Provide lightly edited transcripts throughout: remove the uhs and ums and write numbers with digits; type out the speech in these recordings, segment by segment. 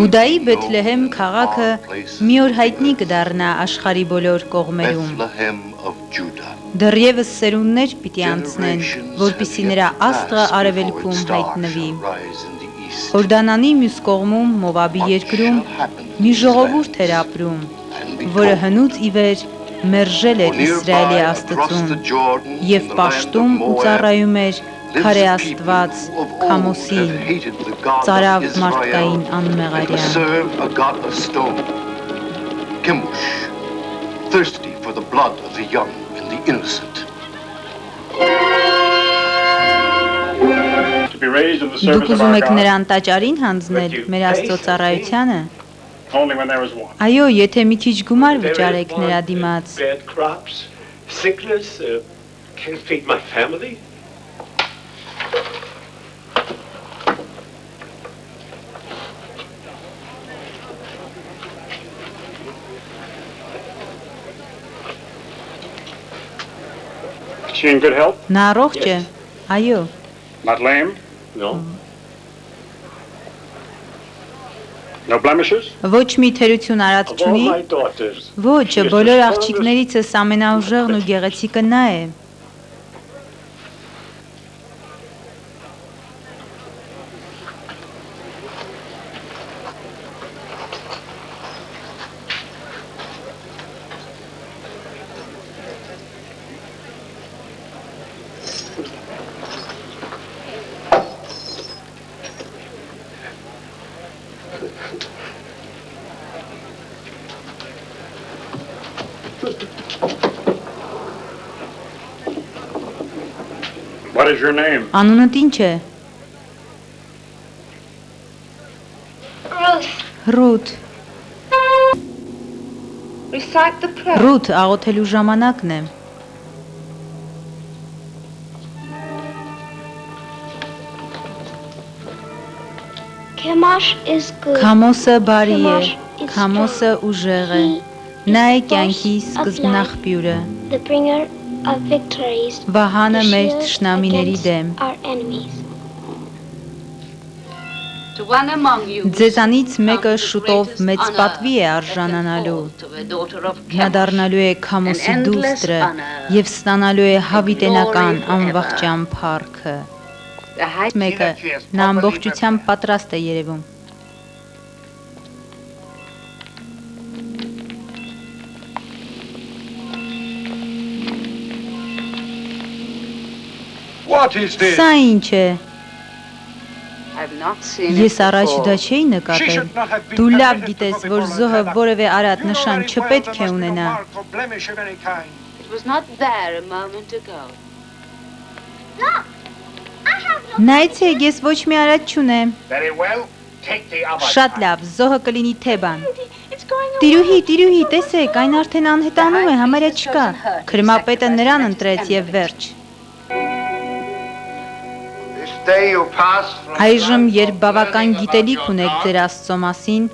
Հուդայի Բեթլեհեմ քաղաքը մի օր հայտնի կդառնա աշխարհի բոլոր կողմերում։ Դեռևս սերունդներ պիտի անցնեն, որպեսզի նրա աստղը արևելքում հայտնվի։ Հորդանանի մյուս կողմում Մովաբի երկրում մի ժողովուրդ էր ապրում, որը հնուց ի վեր մերժել էր Իսրայելի Աստծուն եւ պաշտում ու ծառայում էր քարե աստված Քամոսին, ծարավ մարդկային անմեղարյան։ Դուք ուզում եք նրան տաճարին հանձնել մեր Աստծո ծառայությանը։ Այո, եթե մի քիչ գումար վճարեք նրա դիմաց։ Նա առողջ է։ Այո։ Not lame? No. No blemishes? Ոչ մի թերություն արած չունի։ Ոչ, բոլոր աղջիկներիցս ամենաուժեղն ու գեղեցիկը նա է։ What is your name? Անունդ ինչ է։ Ռութ։ Ռութ, աղոթելու ժամանակն է։ Քամոսը բարի է, Քամոսը ուժեղ է, նա է կյանքի սկզբնաղբյուրը, վահանը մեր թշնամիների դեմ։ Ձեզանից մեկը շուտով մեծ պատվի է արժանանալու, նա դառնալու է Քամոսի դուստրը և ստանալու է հավիտենական անվախճան փառքը։ Մեկը, նա ամբողջությամբ պատրաստ է երևում։ Սա ինչ է։ Ես առաջ դա չէի նկատել։ Դու լավ գիտես, որ զոհը որևէ արատ նշան չպետք է ունենա։ Նայեցեք, ես ոչ մի արատ չունեմ։ Շատ լավ, զոհը կլինի Թեբան։ Տիրուհի, տեսեք, այն արդեն անհետանում է, համարյա չկա։ Քրմապետը նրան ընտրեց և վերջ։ Այժմ, երբ բավական գիտելիք ունեք ձեր Աստծո մասին,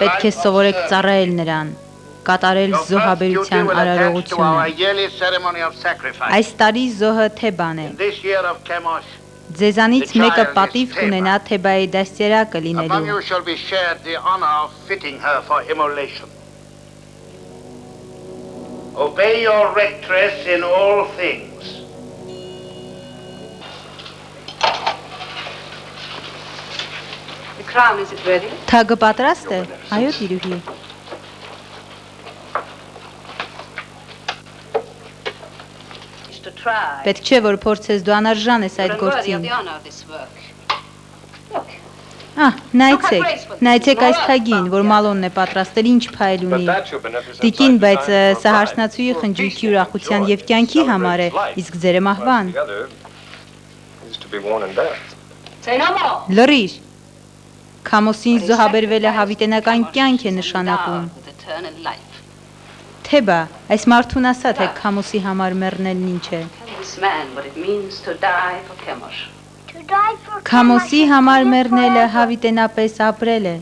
պետք է սովորեք ծառայել նրան, կատարել զոհաբերության արարողությունը։ Այս տարի զոհը Թեբան է։ Ձեզանից մեկը պատիվ կունենա Թեբայի դաստիարակը լինելու։ Obey your rectress in all things. Թագը պատրաստ է։ Այո, տիրուհի։ Պետք չէ, որ փորձես, դու անարժան ես այդ գործին։ Նայեցեք այս թագին, որ մալոնն է պատրաստել, ինչ փայլ ունի։ Տիկին, բայց սա հարսնացուի խնջույքի ուրախության և կյանքի համար է, իսկ ձերը մահվան։ Լռիր։ Քամոսին զոհաբերվելը հավիտենական կյանք է նշանակում։ Թեբա, այս մարդուն ասա, թե Քամոսի համար մեռնելն ինչ է։ Քամոսի համար մեռնելը հավիտենապես ապրել է։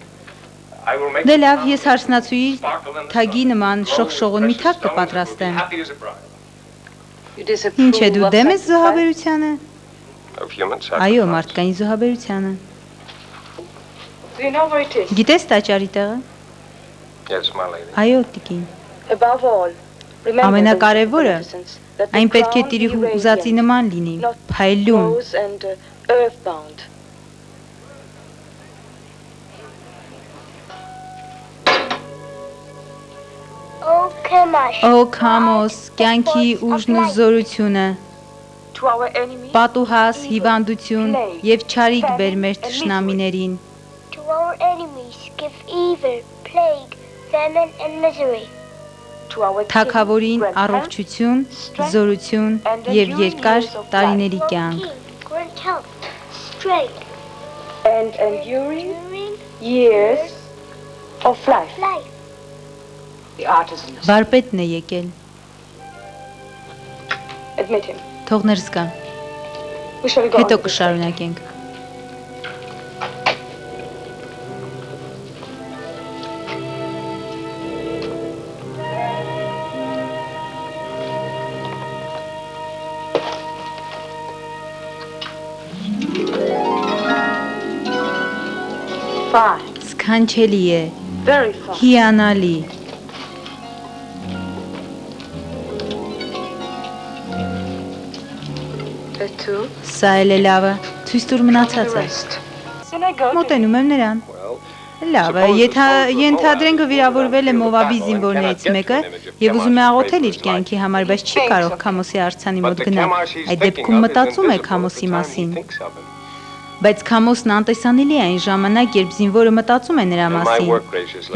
Դե լավ, ես հարսնացուի թագի նման շողշողուն մի թագ կպատրաստեմ։ Ինչ է, դու դեմ ես զոհաբերությանը։ Այո, մարդկային զոհաբերությանը։ Do you know where it is? Գիտես տաճարի տեղը։ Այո, տիկին։ Above all, remember Ամենակարևորը that the այն պետք է crown տիրի be ուզածի radiant, նման լինի, not փայլուն։ rose and earthbound. Օ քամոս, կյանքի ուժն ու զորությունը, To our enemies, պատուհաս, հիվանդություն եւ չարիք բեր մեր թշնամիներին։ To our enemies give evil, plague, famine and misery. to our Թագավորին king, grant health, առողջություն, զորություն եւ երկար տարիների կյանք։ King, grant health, strength, and enduring enduring years of life. life. The artisan. Վարպետն է եկել։ Admit him. Թող ներս գա։ We shall go. Հետո on this կշարունակենք։ Fine. Սքանչելի է, Very fine. հիանալի։ The two. Սա էլ է լավը, ցույց տուր The մնացածը։ rest. Then I go to Մոտենում եմ նրան։ Լավ է, ենթադրենք վիրավորվել է Մովաբի զինվորներից մեկը եւ ուզում է աղոթել իր կյանքի համար, բայց չի կարող Քամոսի արձանի մոտ գնալ։ Այդ դեպքում մտածում է Քամոսի մասին։ Բայց Քամոսն անտեսանելի է այն ժամանակ, երբ զինվորը մտածում է նրա մասին։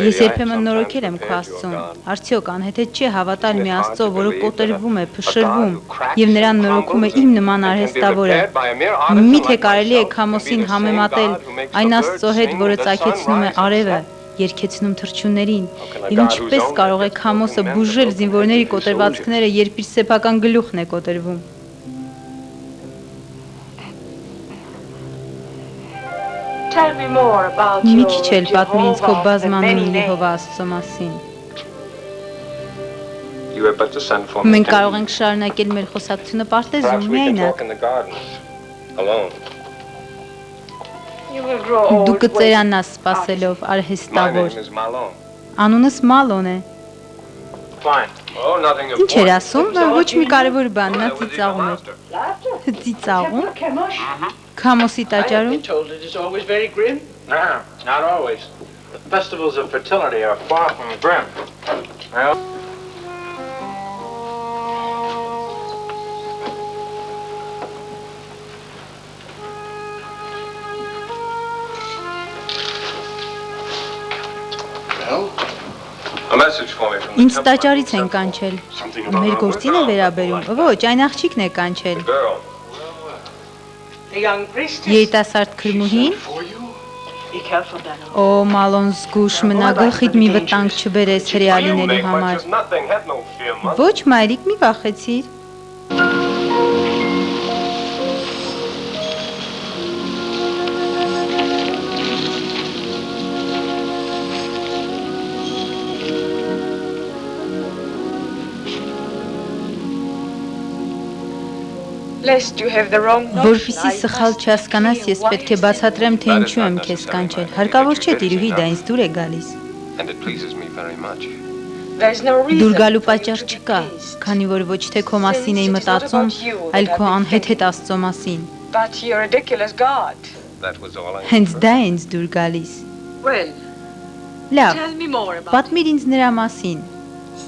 Ես երբեմն նորոգել եմ քո Աստծուն։ Արդյոք անհեթեթ չի հավատալ մի Աստծո, որը կոտրվում է, փշրվում, եւ նրան նորոգում է իմ նման արհեստավորը։ Միթե կարելի է Քամոսին համեմատել այն Աստծո հետ, որը ծագեցնում է արևը, երկեցնում թռչուններին։ Եվ ինչպես կարող է Քամոսը բուժել զինվորների կոտրվածքները, երբ իր սեփական գլուխն է կոտրվում։ tell me more about Մի your քիչ էլ պատմի ինձ քո Jehovah, the բազմանուն many Եհովա names. Աստծո մասին։ You had better send for me. Մենք կարող ենք շարունակել մեր խոսակցությունը պարտեզում Perhaps we can միայնակ։ talk in the gardens, alone. You will grow Դու old. կծերանաս սպասելով My արհեստավոր։ name is Malone. Անունս Մալոն է։ Fine. Oh, nothing Ինչ էր important. ասում, ոչ մի կարևոր բան, նա ծիծաղում էր։ Ծիծաղում։ Քամոսի տաճարում։ Been told it is always very grim. No, not always. The festivals of fertility are far from grim. Well, Well, a message for me from the Ինձ temple. տաճարից են կանչել։ Something about Մեր our գործին է վերաբերում։ Ոչ, այն աղջիկն է կանչել։ The girl. The young priestess. Երիտասարդ քրմուհին։ for you. Be careful, Daniel. Օ Մալոն զգուշ մնա գլխիդ մի վտանգ չբերես You հրեալիների make much համար։ of nothing. Have no fear, mother. Ոչ, մայրիկ, մի վախեցիր։ Lest you have the wrong notion. Որպեսզի սխալ չհասկանաս, ես պետք է բացատրեմ, թե ինչու եմ քեզ կանչել։ Հարկավոր չէ, տիրուհի, դա ինձ դուր է գալիս։ And it pleases me very much. There's no reason. Դուր գալու for you պատճառ to be չկա, pleased. քանի որ ոչ թե քո մասին էի մտածում, այլ քո անհեթեթ Աստծո մասին։ But you're a ridiculous God. That was all I Հենց դա է ինձ դուր գալիս։ Well, Լավ, tell me more about պատմիր ինձ նրա մասին։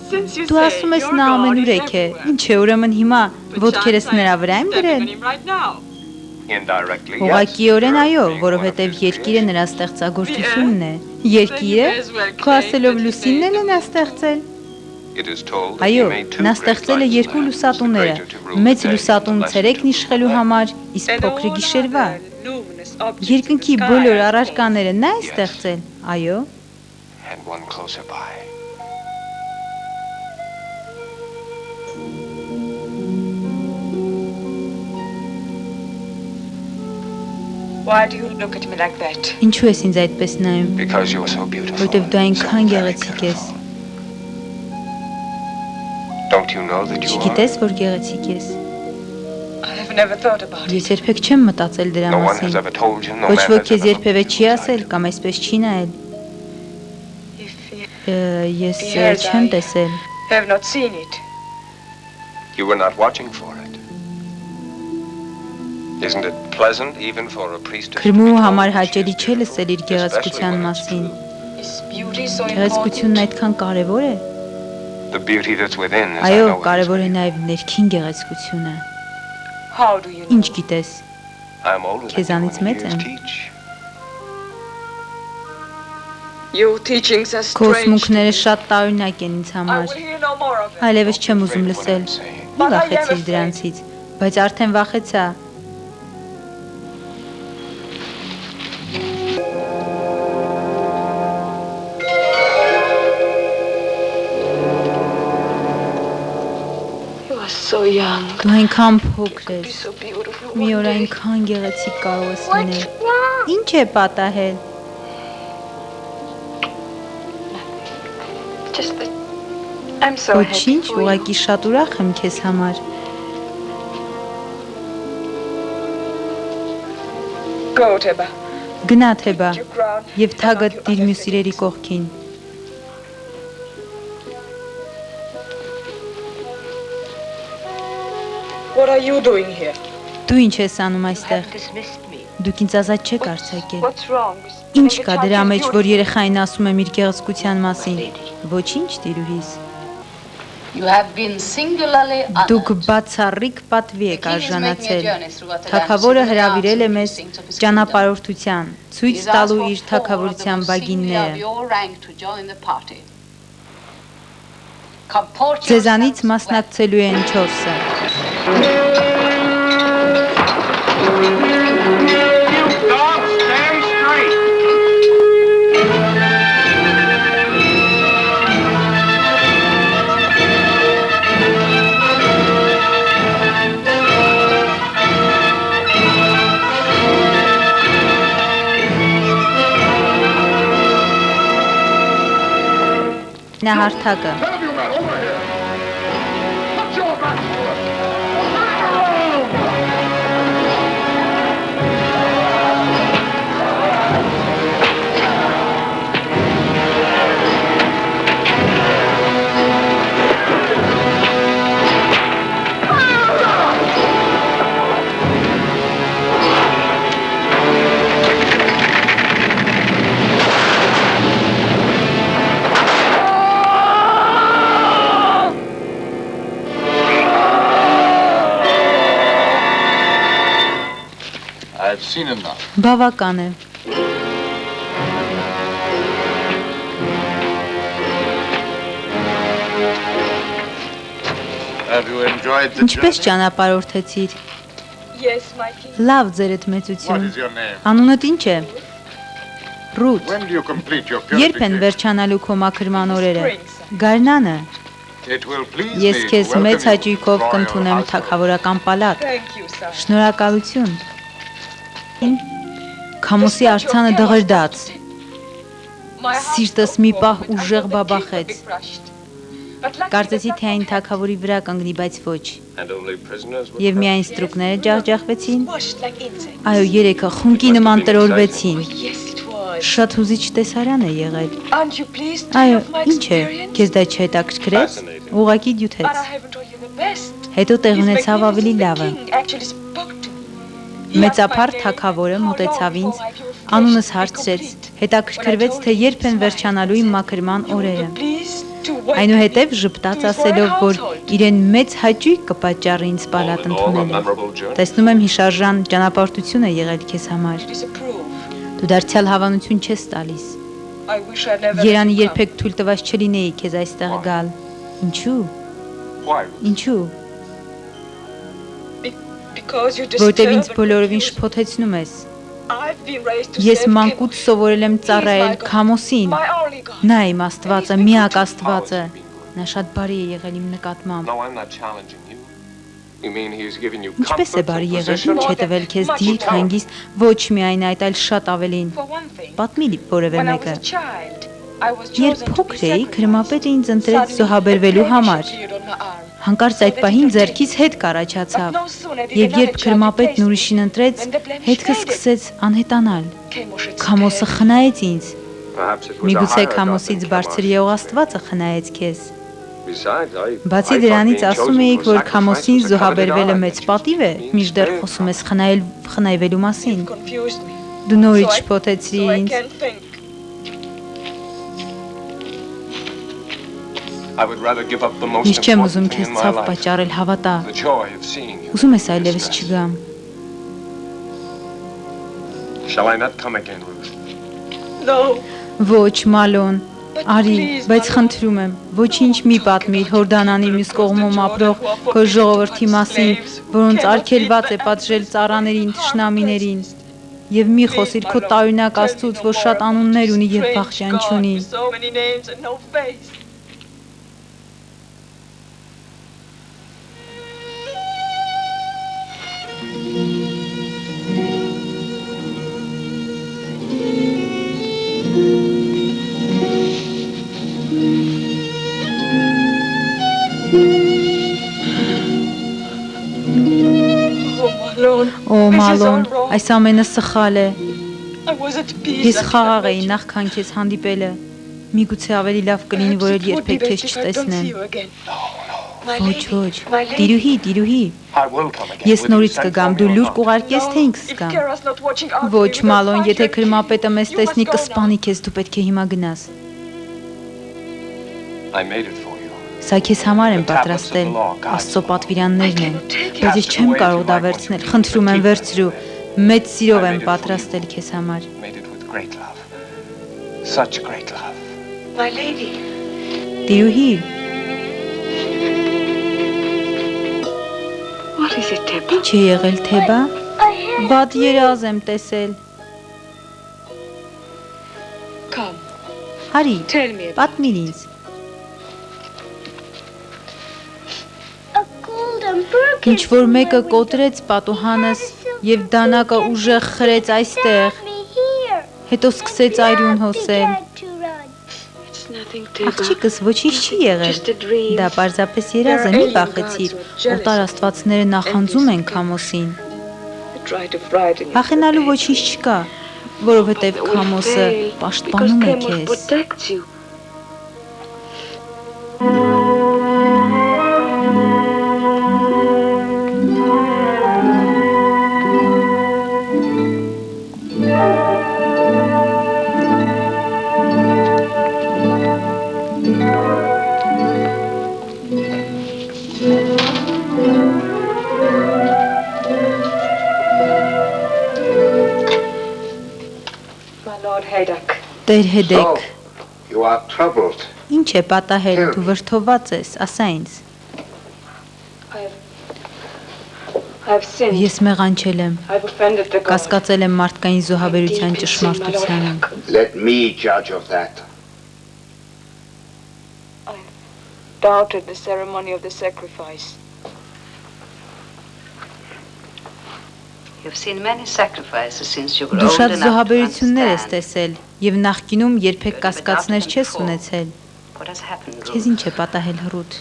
Since you Դու say ասում ես your նա God is ամենուրեք է։ everywhere, Ինչ է, ուրեմն հիմա but ոտքերս chance նրա I'm վրա եմ stepping գրել։ on him right now. Indirectly, yes. Ուղղակիորեն այո, Being one of որովհետև his երկիրը նրա creations. ստեղծագործությունն է։ Երկիրը քո ասելով լուսինն էլ է նա ստեղծել։ It is told that Այո, he made two նա great ստեղծել է lights, երկու the լուսատունները, greater to rule մեծ the day, լուսատուն the lesser ցերեկն to իշխելու rule the համար, night. իսկ And փոքրը all գիշերվա։ other luminous objects in the Երկնքի sky բոլոր are առարկաները նա է Yes. ստեղծել։ Այո, And one closer by. Why do you look at me like that? ինչու ես ինձ այդպես նայում, Because you are so beautiful. որտեվ դու so այնքան very գեղեցիկ ես։ beautiful. Don't you know that you are? Չգիտես, որ գեղեցիկ ես։ I have I've never thought about it. Ես երբեք չեմ մտածել դրա No one մասին։ has ever told you, no Ոչ man ոք has քեզ ever երբևէ չի ասել կամ այսպես չի նայել։ Ես չեմ տեսել։ Have not seen it. You were not watching for it. Isn't it pleasant even for a priestess? Քրմու համար հաճելի չէ լսել իր գեղեցկության մասին։ Is beauty so Գեղեցկությունն important? այդքան կարևոր է։ The beauty that's within is Այո, կարևոր է նաև ներքին գեղեցկությունը։ How do you know? Ինչ գիտես։ I'm older than Քեզանից you and մեծ years եմ։ teach. Your teachings are Քո strange. ուսմունքները շատ տարօրինակ են ինձ I համար։ will hear no more of it. Այլևս չեմ ուզում Afraid of what լսել։ I'm saying. Մի վախեցիր դրանցից, բայց արդեն վախեցա։ You are so young. Դու այնքան փոքր Be ես։ so beautiful. Մի one օր day. այնքան գեղեցիկ կարող ես What's լինել։ wrong? Ինչ է պատահել։ Just that I'm so happy Ոչինչ, for you. ուղղակի շատ ուրախ եմ քեզ համար։ Go, Teba. Գնա թեբա Your crown. եւ թագը դիր մյուս իրերի կողքին։ What are you doing here? Դու ինչ ես անում այստեղ։ Dismissed me. Դուք ինձ ազատ չեք արձակել։ What's wrong? Ինչ կա դրա մեջ, որ երեխային ասում եմ իր գեղեցկության մասին։ Ոչինչ, տիրուհիս։ You have been singularly Դուք honored. բացառիկ պատվի եք The king is making a արժանացել։ journey through Atalanta Թագավորը to հրավիրել է announce մեզ the things of his ճանապարհորդության, kingdom. ցույց He's asked տալու for իր 4 of the թագավորության most senior of բագինները։ your rank to join the party. Comport Ձեզանից yourselves well. մասնակցելու են 4-ը։ Dog, stand straight. Նա հարթակը։ Have you men over here? Put your back to it. I've seen enough. Բավական է։ Have you enjoyed the Ինչպես journey? ճանապարհորդեցիր։ Yes, my king. Լավ ձերդ What մեծություն։ is your name? Անունդ ինչ է։ Ռութ։ When do you complete your Երբ են purification? վերջանալու քո մաքրման օրերը։ Spring, sir. Գարնանը։ It will please Ես me to քեզ welcome մեծ you հաճույքով to royal կընդունեմ household. թագավորական պալատ։ Thank you, sir. Շնորհակալություն։ Քամոսի արձանը դղրդաց։ My heart Սիրտս so մի warm, պահ but I ուժեղ thought the king would բաբախեց։ be crushed. But luckily Կարծեցի that թե այն nothing թագավորի վրա կանգնի, բայց ոչ։ And only prisoners were Եվ present. միայն ստրուկները ջախջախվեցին։ Squashed like insects. Այո, երեքը խունկի նման տրորվեցին։ Oh, yes, it was. Շատ հուզիչ տեսարան է եղել։ Aren't you pleased to Այո, have my ինչ է, experience? քեզ դա չհետաքրքրեց։ Ուղղակի But դյութեց։ I haven't told you the best. Հետո տեղ His ունեցավ ավելի Magnificence, լավը։ the king actually spoke to me. He asked Մեծափառ my name, թագավորը how long մոտեցավ before ինձ, my purification անունս would be հարցրեց, complete. հետաքրքրվեց, թե երբ են վերջանալու իմ մաքրման You will օրերը։ be pleased to welcome Այնուհետև me ժպտաց to his ասելով, royal որ household. իրեն մեծ հաճույք կպատճառի ինձ All պալատ in all, a ընդունելը։ memorable journey. Տեսնում եմ հիշարժան ճանապարհորդություն է եղել քեզ համար։ Disapprove. Դու դարձյալ հավանություն չես տալիս։ I wish I never Երանի let you come. երբեք թույլ տված չլինեի քեզ այստեղ գալ։ Ինչու։ Why? Ինչու։ Because you Որտեւ ինձ disturb and բոլորովին confuse me. շփոթեցնում ես։ I've been raised to Ես serve մանկուց King. սովորել եմ ծառայել He is my God, Քամոսին։ my only God. Նա իմ Աստվածը, միակ Աստվածը։ Նա շատ բարի է եղել իմ նկատմամբ։ No, I'm not challenging you. You mean he's given you Ինչպես է comfort բարի and եղել, position? ինչ է տվել քեզ դիրք, հանգիստ, ոչ միայն այդ, այլ շատ ավելին։ For one thing, Պատմի որևէ when I մեկը։ was a child, I was Երբ chosen to be փոքր էի, sacrificed. քրմապետը ինձ ընտրեց Suddenly, զոհաբերվելու a blemish համար։ appeared on my arm. Հանկարծ այդ պահին ձեռքից հետ կառաջացավ, եւ երբ քրմապետն ուրիշին ընտրեց, հետքը սկսեց անհետանալ։ Քամոսը խնայեց ինձ։ Միգուցե քամոսից բարձր եղող Աստվածը խնայեց քեզ։ Բացի դրանից ասում էիք, որ քամոսին զոհաբերվելը մեծ պատիվ է, մինչդեռ խոսում ես խնայվելու մասին։ Դու նորից շփոթեցրիր ինձ։ Ես չեմ ուզում քեզ ցավ պատճառել, հավատա։ Ուզում ես այլևս չգամ։ Ոչ, Մալոն, արի, բայց խնդրում եմ, ոչինչ մի պատմիր Հորդանանի մյուս կողմում ապրող քո ժողովրդի մասին, որոնց արգելված է պատժել ծառաներին, թշնամիներին, եւ մի խոսիր քո տարօրինակ Աստծուց, որ շատ անուններ ունի եւ վախճան չունի։ Օ, Մալոն, այս ամենը սխալ է։ Ես խաղաղ էի նախքան քեզ հանդիպելը։ Միգուցե ավելի լավ կլինի, որ էլ երբեք քեզ չտեսնեմ։ Ոչ, ոչ, տիրուհի, ես նորից կգամ, դու լուր կուղարկես, թե ինքս գամ։ Ոչ, Մալոն, եթե քրմապետը մեզ տեսնի, կսպանի քեզ, դու պետք է հիմա գնաս։ Սա քեզ համար եմ պատրաստել, Աստծո պատվիրաններն են, բայց ես չեմ կարող դա վերցնել, խնդրում եմ վերցրու, մեծ սիրով եմ պատրաստել քեզ համար։ Տիրուհի, ինչ է եղել, Թեբա, վատ երազ եմ տեսել։ Հարի, պատմիր ինձ։ Ինչ որ մեկը կոտրեց պատուհանս եւ դանակը ուժեղ խրեց այստեղ, հետո սկսեց այրուն հոսել։ Աղջիկս ոչինչ չի եղել, դա պարզապես երազ է, մի վախեցիր, օտար աստվածները նախանձում են քամոսին։ Վախենալու ոչինչ չկա, որովհետև քամոսը պաշտպանում է քեզ։ Տեր Հեդեք, ինչ է պատահել, դու վրդոված ես, ասա ինձ։ Ես մեղանչել եմ, կասկածել եմ մարդկային զոհաբերության ճշմարտությանը։ Doubted the ceremony of the sacrifice. You've seen many sacrifices since you were Դու old շատ enough to զոհաբերություններ ես understand. տեսել եւ նախկինում երբեք կասկածներ չես ունեցել։ What has happened? Քեզ ինչ է պատահել, Հռութ։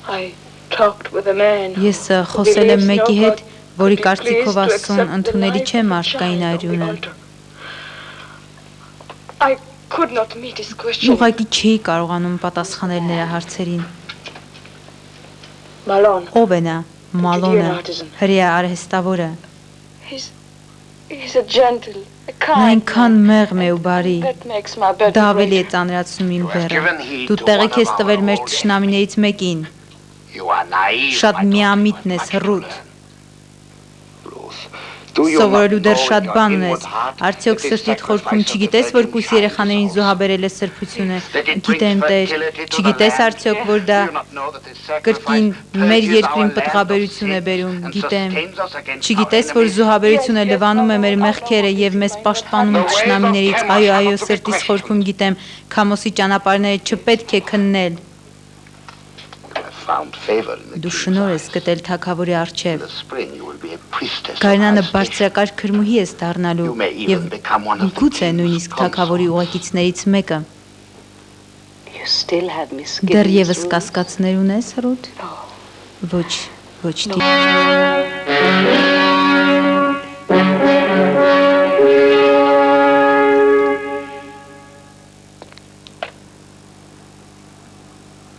I talked with a man. Ես խոսել եմ մեկի հետ, որի կարծիքով Աստծուն ընդունելի չէ մարդկային այրունը։ I could not meet his question. Ուղղակի չէի կարողանում պատասխանել նրա հարցերին։ Malone. Ով է նա, Մալոնը, հրեա արհեստավորը։ He's a gentle, a Նա kind. այնքան մեղմ է ու բարի։ That makes my bed. Դա ավելի է ծանրացնում իմ բեռը։ Դու տեղիք ես տվել մեր թշնամիներից մեկին։ Շատ միամիտն ես, Հռութ։ Սովորելու դեռ շատ բան ունես։ Արդյոք սրտիդ խորքում չգիտես, որ կույս երեխաներին զոհաբերել է սրբությունը։ Գիտեմ, Տեր, չգիտես արդյոք, որ դա կրկին մեր երկրին պտղաբերություն է բերում։ Գիտեմ։ Չգիտես, որ զոհաբերությունը լվանում է մեր մեղքերը եւ մեզ պաշտպանում թշնամիներից։ Այո, սրտիս խորքում գիտեմ, քամոսի ճանապարհները չպետք է քննել։ Դու շնորհ ես գտել թագավորի առջև։ Գարնանը բարձրակարգ քրմուհի ես դառնալու եւ գուցե նույնիսկ թագավորի ուղեկիցներից մեկը։ You still have misgivings. Դեռևս կասկածներ ունես, Ռութ։ Ոչ, ոչ դի։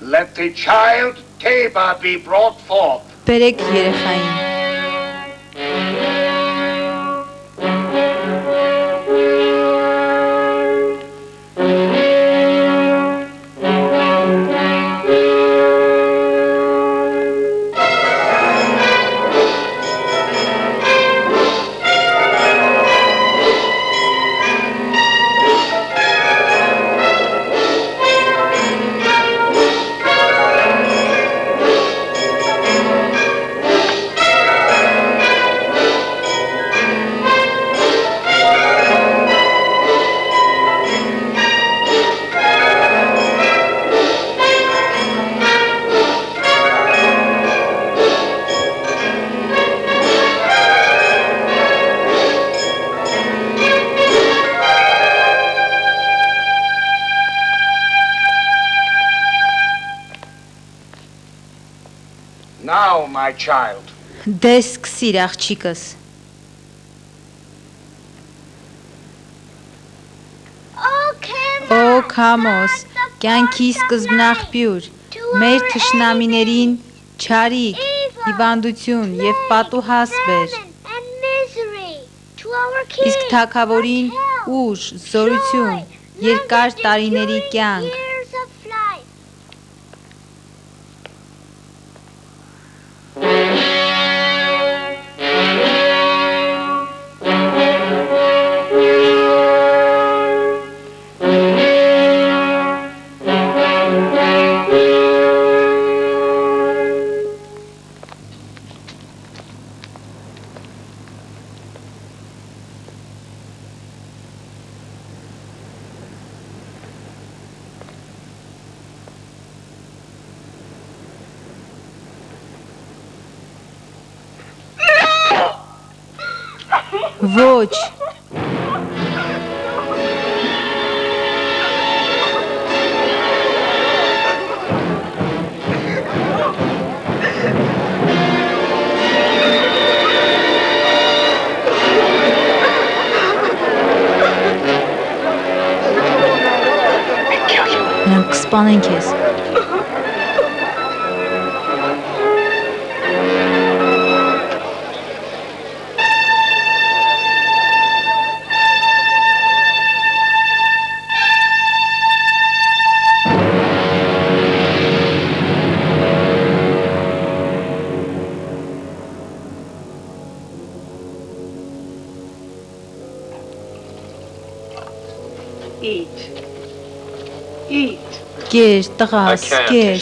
Let the child Taba be brought forth. Բերեք երեխային։ Now, my child. Դե սկսիր աղջիկս։ Օ Քամոս, կյանքի սկզբնաղբյուր, մեր թշնամիներին չարիք, հիվանդություն եւ պատուհաս բեր։ Իսկ թագավորին ուժ, զորություն, երկար տարիների կյանք։ Ոչ։ Նրանք կսպանեն քեզ։ Կեր, տղաս, կեր։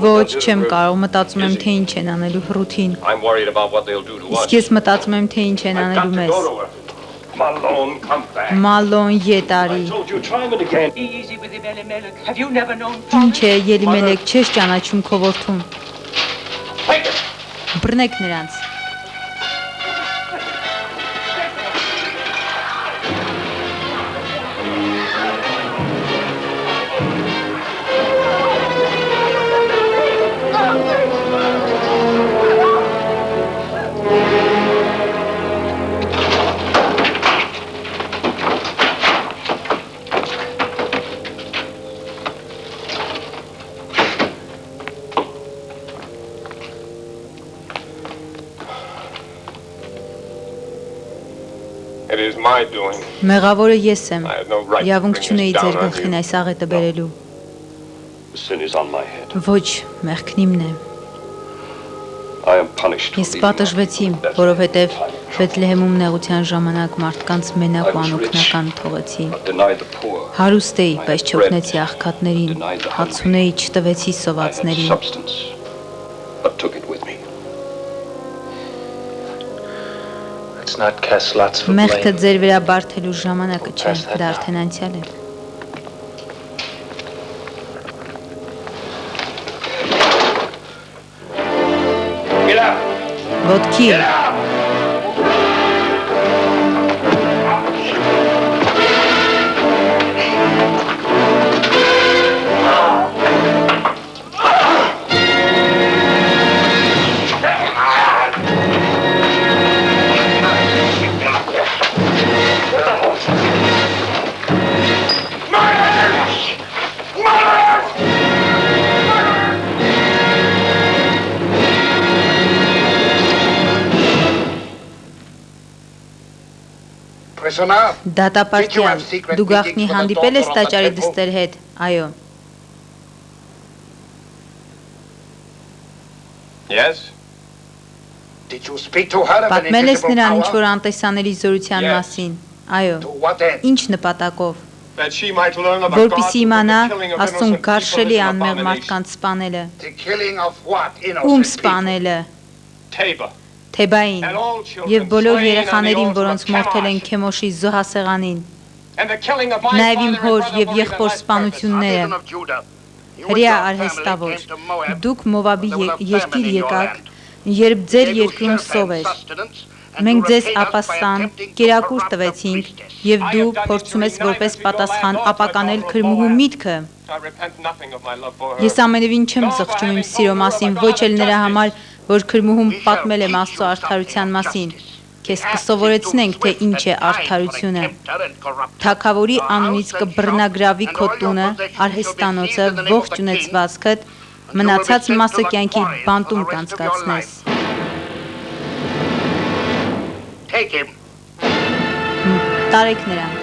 Ոչ, չեմ կարող, մտածում եմ, թե ինչ են անելու Ռութին։ Իսկ ես մտածում եմ, թե ինչ են անելու մեզ։ Մալոն ետարի։ Ինչ է, Ելիմելեք, չես ճանաչում քո որդուն։ Բռնեք նրանց։ Մեղավորը ես եմ, իրավունք չունեի ձեր գլխին այս աղետը բերելու։ Ոչ, մեղքն իմն է։ Ես պատժվեցի, որովհետև Բեթլեհեմում նեղության ժամանակ մարդկանց մենակ ու անօգնական թողեցի։ Հարուստ էի, բայց չօգնեցի աղքատներին, հաց ունեի, չտվեցի սովածներին։ Մեղքը ձեր վրա բարդելու ժամանակը չէ, դա արդեն անցյալ է։ Ոտքի։ Prisoner, Դատապարտյալ, դու գաղտնի հանդիպել ես տաճարի դստեր հետ, այո։ Yes? did you speak to her of any Պատմել ես visible նրան power? ինչ-որ անտեսանելի զորության Yes. մասին, այո։ To what end? Ինչ նպատակով, That she might learn about որպիսի իմանա the killing of Աստծուն innocent գարշելի people is an անմեղ abomination. մարդկանց սպանելը, The killing of what ում innocent people? սպանելը, Tabor. Թեբային And all children եւ բոլոր slain երեխաներին, on the որոնց altar of մորթել են Chemosh. Քեմոշի զոհասեղանին, And the killing of my Նաև իմ father հոր and եւ brother եղբոր for that purpose. սպանությունները, Citizen of Judah, you and հրյա your family արհեստավոր, came to Moab. դուք Մովաբի There was a երկիր famine in your եկաք, land. երբ ձեր Gave you երկրում shelter սով and էր, sustenance, and մենք you ձեզ repaid us by ապաստան, attempting to կերակուր corrupt the տվեցինք priestess. եւ դու փորձում ես որպես պատասխան ապականել քրմուհու միտքը։ I repent nothing of my love for her. Ես ամենևին չեմ զղջում իմ սիրո մասին, ոչ էլ նրա համար, որ քրմուհում պատմել եմ Աստծո արդարության մասին։ Քեզ կսովորեցնենք, թե ինչ է արդարությունը։ Թագավորի անունից կբռնագրավի քո տունը, արհեստանոցը, ողջ ունեցվածքդ, մնացած մասը կյանքի բանտում կանցկացնես։ Take him. Տարեք նրան։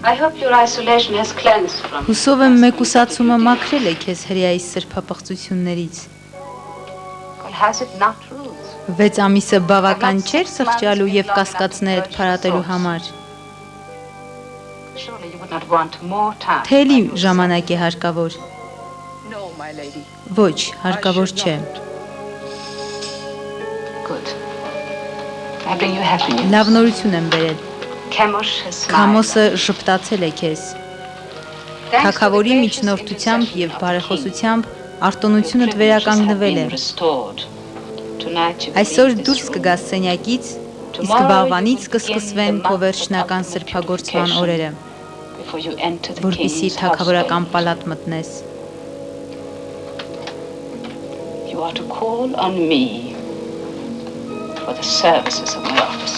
I hope your isolation has cleansed from Հուսով եմ մեկուսացումը մաքրել է քեզ հրեայի սրբապղծություններից։ Well, has it not, Ruth? 6 ամիսը բավական չէր սխճալու եւ կասկածներդ փարատելու համար։ Surely you would not want more time. Թե էլի ժամանակ է հարկավոր։ No, my lady. Ոչ, հարկավոր չէ։ Good. I bring you happy news. Լավ նորություն եմ բերել։ Chemosh has smiled. Քամոսը շփտացել է քեզ։ Թագավորի միջնորդությամբ եւ բարեխոսությամբ արտոնությունդ վերականգնվել է։ Այսօր դուրս կգաս սենյակից, իսկ վաղվանից կսկսվեն քո վերջնական սրբագործման օրերը, որպեսզի թագավորական պալատ մտնես։ You are to call on me for the services of my office.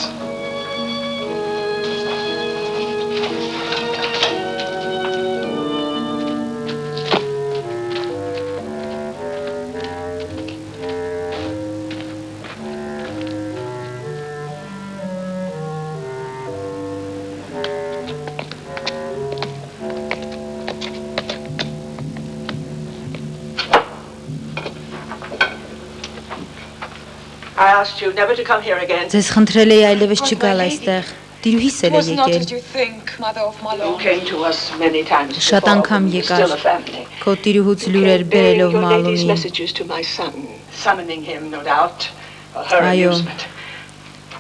I asked you never to come here again. Ձեզ խնդրել էի այլևս չգալ այստեղ։ Տիրուհիս էլ է Was not եկել։ as you think, mother of my You lord. came to us many times Շատ before, անգամ but we're եկար։ still a family. Քո տիրուհուց You լուրեր came bearing բերելով your lady's Մալունին։ messages to my son, summoning him, no doubt, for her Այո։ amusement.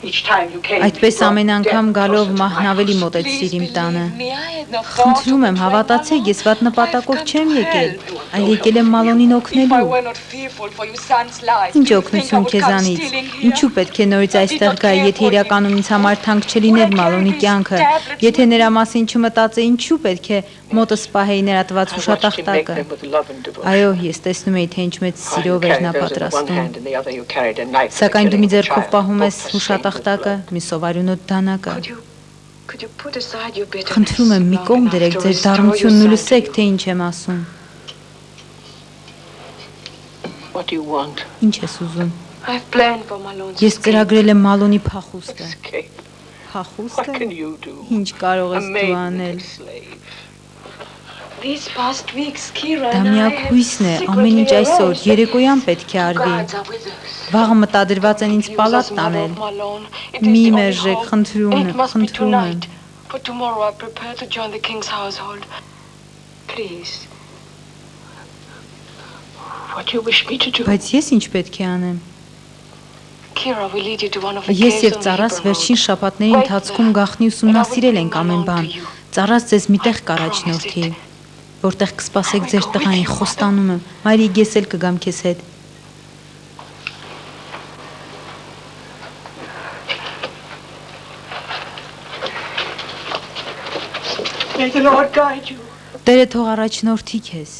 Each time you came, Այդպես you brought ամեն անգամ death գալով closer to my մահն ավելի house. մոտեցիր իմ տանը։ me, I had no thought Խնդրում of եմ, betraying հավատացեք, my ես վատ նպատակով I've չեմ come to եկել, help. այլ եկել եմ Մալոնին If I օգնելու։ were not fearful for your son's life, Ինչ do you think I օգնություն would come քեզանից։ stealing here? Ինչու պետք է նորից այստեղ գայի, եթե իրականում ինձ համար թանկ չլիներ Մալոնի կյանքը։ Եթե նրա մասին չմտածեի, ինչու պետք է մոտս պահեի նրա տված I watched him make հուշատախտակը։ them with love and devotion. Այո, ես տեսնում էի, թե ինչ մեծ While սիրով you էր նա carried those in one պատրաստում։ hand and the other you carried a knife for the Սակայն դու մի killing of a ձեռքով child, պահում ես both stained with հուշատախտակը, blood. մի սովարյունոտ դանակը։ Could you put aside your bitterness Խնդրում եմ, մի long կողմ enough դրեք to ձեր restore your դառնությունն ու son to լսեք, you? թե ինչ եմ ասում։ What do you want? Ինչ ես ուզում։ I've planned for Malon's Ես ծրագրել եմ Մալոնի փախուստը։ Escape. What Փախուստը։ can you do? Ինչ կարող A ես դու maiden անել։ and a slave. These past weeks, Kira Դա and I միակ have հույսն է, ամեն secretly ինչ այսօր arranged երեկոյան that պետք է two արվի։ guards are with us. Վաղը մտադրված են ինձ Use պալատ as mother տանել։ of Malone. It is Մի the only մերժեք, hope. խնդրում And եմ, it must be խնդրում եմ։ tonight. For tomorrow I prepare to join the king's household. Please, what you wish me to do. Բայց ես ինչ պետք է անեմ։ Kira will lead you to one of the Ես caves եւ on Ծառաս Hebron վերջին շաբաթների ընթացքում գաղտնի ուսումնասիրել ենք ամեն բան։ Ծառաս ձեզ մի տեղ կառաջնորդի, որտեղ կսպասեք ձեր տղային, խոստանում եմ։ Մայրիկ, ես էլ կգամ քեզ հետ։ May the Lord guide you. Տերը թող առաջնորդի քեզ։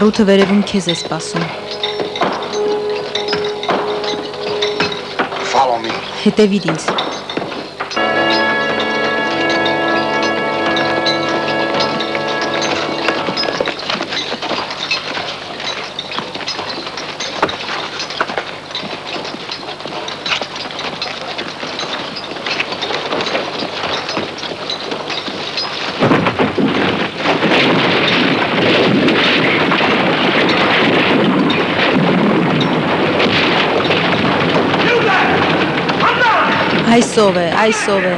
Ռութը վերևում քեզ է սպասում։ Follow me. Հետևիր ինձ։ Այսով է, այսով է։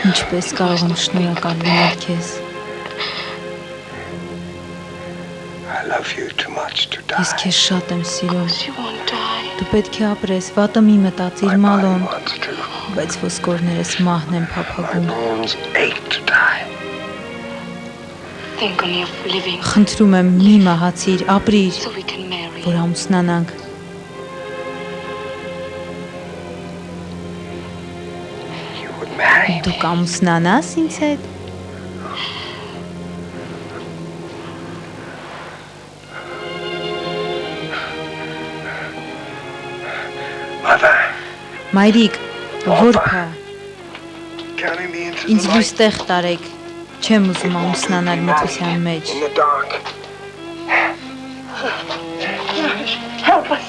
Ինչպես կարող եմ շնորհակալ լինել քեզ։ Ես քեզ շատ եմ սիրում։ Դու պետք է ապրես, վատը մի մտածիր մալոն, բայց ոսկորներս մահն են փափագում։ Խնդրում եմ մի մահացիր, ապրիր, որ ամուսնանանք։ Դու կամուսնանաս ինձ հետ։ Մայրիկ, որփա։ Ինձ լույս տեղ տարեք։ Չեմ ուզում ամուսնանալ մթության մեջ։ Help us.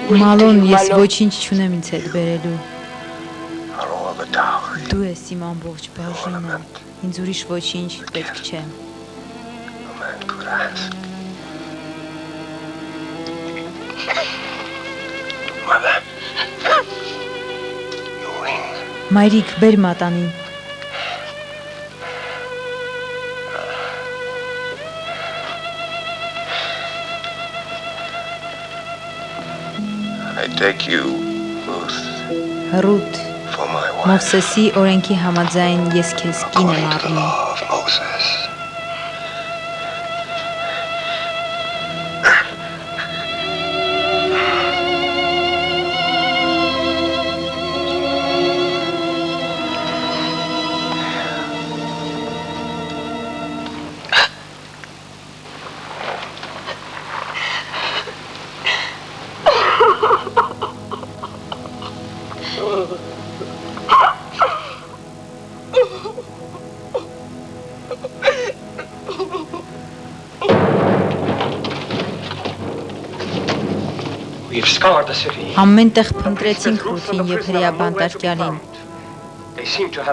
Մալոն, ես ոչինչ չունեմ ինձ հետ բերելու։ Դու ես իմ ամբողջ բաժինը, ինձ ուրիշ ոչինչ պետք չէ։ Մայրիկ, բեր մատանին։ Take you, Ruth. Ռութ, Մովսեսի օրենքի համաձայն ես քեզ կին եմ առնում։ Ամեն տեղ փնտրեցինք Ռութին և հրեա բանտարկյալին։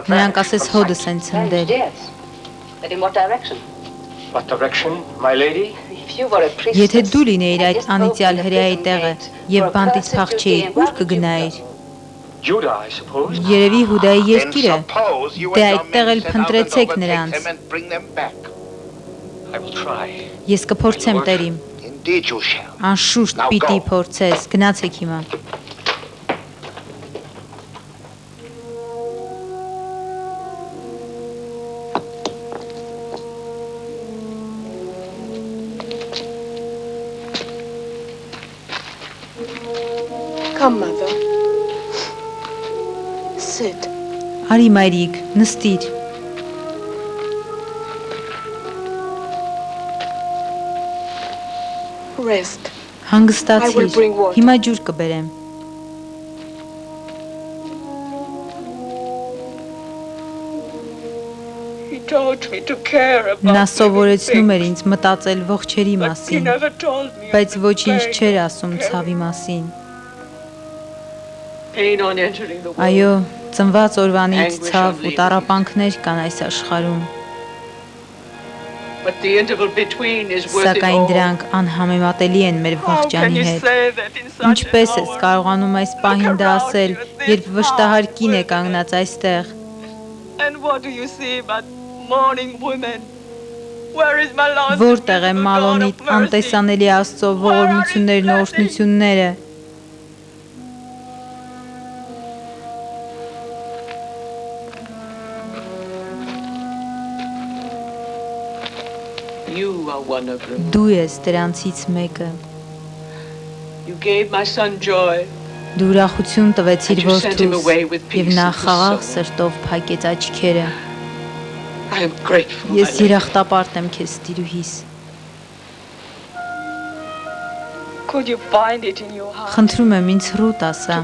Նրանք ասես հոդս են ցնդել։ Եթե դու լինեիր այդ անիծյալ հրեայի տեղը և բանտից փախչեիր, ուր կգնայիր։ Երևի Հուդայի երկիրը, դե այդտեղ էլ փնտրեցեք նրանց։ Ես կփորձեմ, տերիմ։ Անշուշտ պիտի փորձես, գնացեք հիմա։ Come, mother. Sit. Արի մայրիկ, նստիր։ Rest. Հանգստացիր, հիմա ջուր կբերեմ։ Նա սովորեցնում էր ինձ մտածել ողջերի մասին, բայց ոչինչ չէր ասում ցավի մասին։ Այո, ծնված օրվանից ցավ ու տառապանքներ կան այս աշխարհում։ Սակայն դրանք անհամեմատելի են մեր վախճանի հետ։ Ինչպես ես կարողանում այս պահին դա ասել, երբ վշտահար կին է կանգնած այստեղ։ Որտեղ է Մալոնիդ անտեսանելի Աստծո ողորմություններն ու օրհնությունները։ Դու ես դրանցից մեկը։ Դու ուրախություն տվեցիր որդուս և նա խաղաղ սրտով փակեց աչքերը։ Ես երախտապարտ եմ քեզ տիրուհիս։ Խնդրում եմ ինձ Ռութ ասա։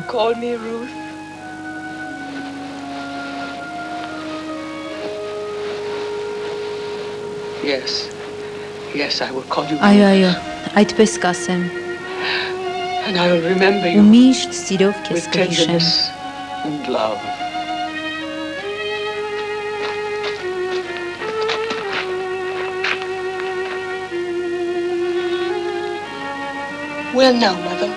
Այո, այդպես կասեմ։ Ու միշտ սիրով քեզ կհիշեմ։ Well, now, mother,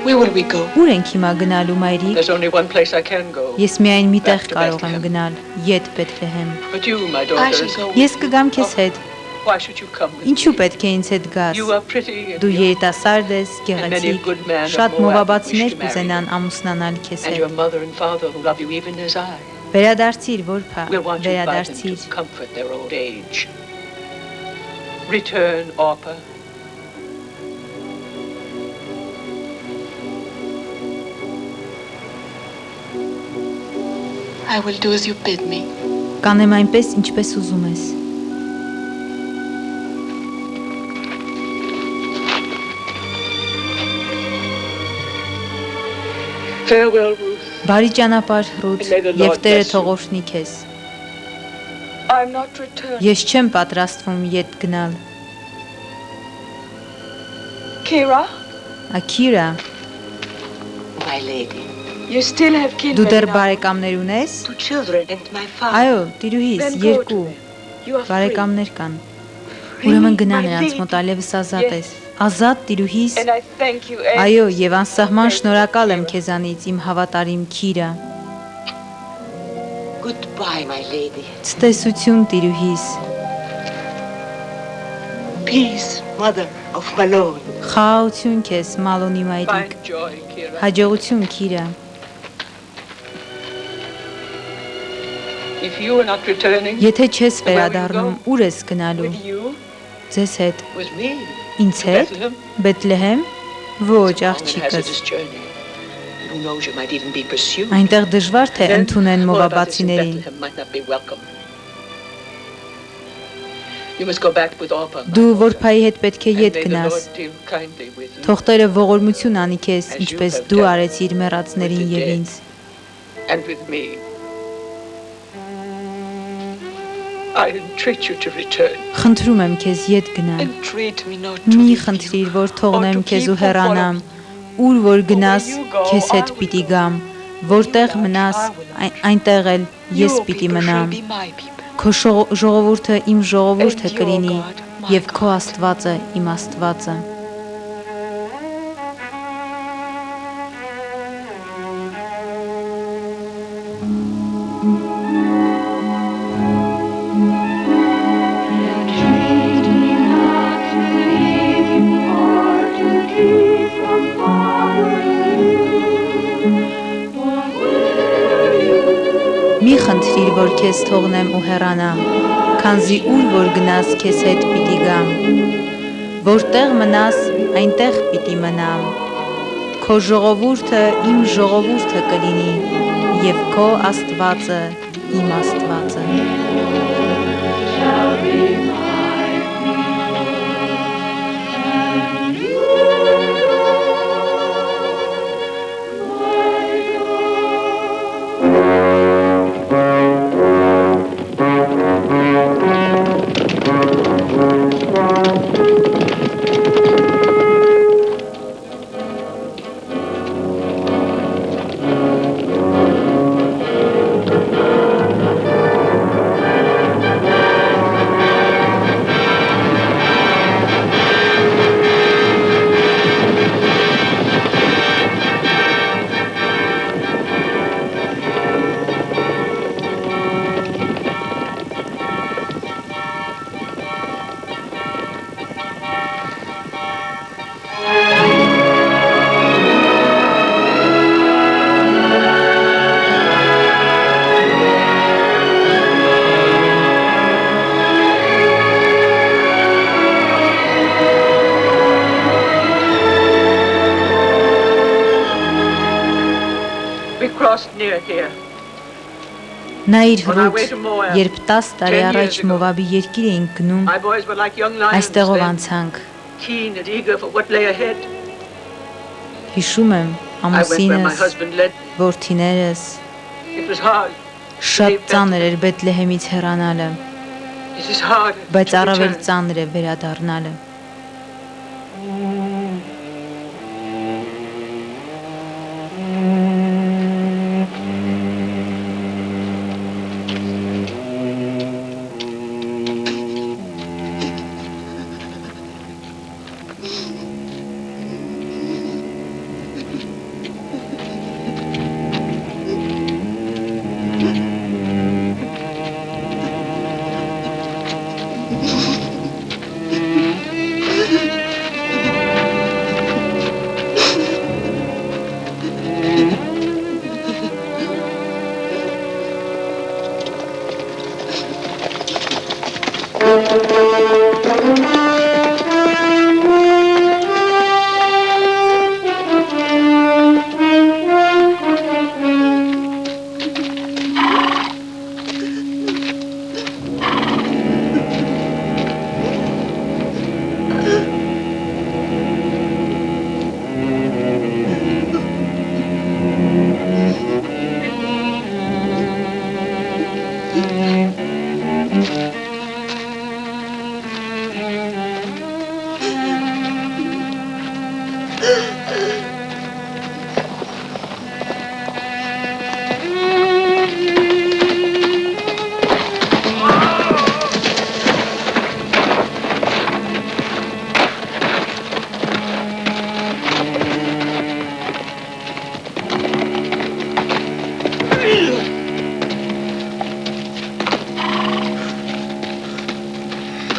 where will we go? Ուր ենք հիմա գնալու, մայրիկ։ There's only one place I can go. Ես միայն մի տեղ կարող եմ գնալ, ետ Բեթլեհեմ։ But you, my daughter, Ես կգամ քեզ հետ։ Why should you come with Ինչու me? պետք է ինձ հետ գաս։ You are pretty and Դու young, երիտասարդ ես, գեղեցիկ, շատ մովաբացիներ կուզենան ամուսնանալ քեզ and your հետ։ mother and father who love you even as I. Վերադարձիր, որփա, We'll want you to buy them վերադարձիր։ to comfort their old age. Return, Orpah. I will do as you bid me. Կանեմ այնպես, ինչպես ուզում ես։ Farewell, Ruth. Բարի ճանապարհ, Ռութ, And may the եւ Lord Տերը bless you. թող օրհնի քեզ։ I'm not returning. Ես չեմ պատրաստվում ետ գնալ։ Kira, Աքիրա, My lady. you still have դու kindred դեռ now. բարեկամներ ունես։ 2 children and my father. Այո, տիրուհիս, Then go to երկու them. You are free. բարեկամներ կան։ Ուրեմն գնա my նրանց lady. մոտ, այլևս ազատ ես։ Ազատ տիրուհիս։ And I thank you. Այո, եւ անսահման շնորհակալ եմ քեզանից, իմ հավատարիմ Քիրա։ Goodbye, my lady. Ցտեսություն տիրուհիս։ Peace, mother of Malone. Խաղաղություն քեզ, Մալոնի մայրիկ։ Find joy, Kira. Հաջողություն Քիրա։ If you are not returning, Եթե չես վերադառնում, ուր ես գնալու։ with you, Ձեզ հետ։ with me, Ինձ հետ։ Bethlehem, Բեթլեհեմ։ Ոչ, long and աղջիկս։ hazardous journey. Who knows, you might even be pursued. Այնտեղ դժվար թե Then, ընդունեն more about this in մովաբացիներին։ Bethlehem might not be welcome. You must go back with Orpah. my Դու daughter, որփայի հետ պետք է and ետ may the գնաս։ Lord deal kindly with you Թող Տերը ողորմություն անի քեզ, ինչպես դու արեցիր մեռածներին եւ ինձ։ and with me. I entreat you to return. Խնդրում եմ քեզ ետ գնալ։ Entreat me not to Մի leave you. խնդրիր, որ թողնեմ Or to քեզ ու keep հեռանամ։ Ուր որ գնաս, քեզ հետ պիտի գամ։ Որտեղ մնաս, այնտեղ էլ ես Your պիտի people shall մնամ։ be my people. Քո ժողովուրդը իմ ժողովուրդը And your կլինի God, my եւ God. քո Աստվածը իմ Աստվածը։ Մի խնդրիր, որ քեզ թողնեմ ու հեռանամ, քանզի ուր որ գնաս, քեզ հետ պիտի գամ։ Որտեղ մնաս, այնտեղ պիտի մնամ։ Քո ժողովուրդը իմ ժողովուրդը կլինի, եւ քո Աստվածը իմ Աստվածը։ We crossed near here. Նա իր On our way Ռութ, to Moab, երբ 10 տարի 10 առաջ years ago. Մովաբի երկիր էինք գնում, My boys were like young lions այստեղով then, անցանք։ keen and eager for what lay ahead. Հիշում եմ I went where my ամուսինս, husband led me. որդիներս, It was hard. շատ ծանր էր Բեթլեհեմից հեռանալը, It is hard բայց to առավել return. ծանր է վերադառնալը։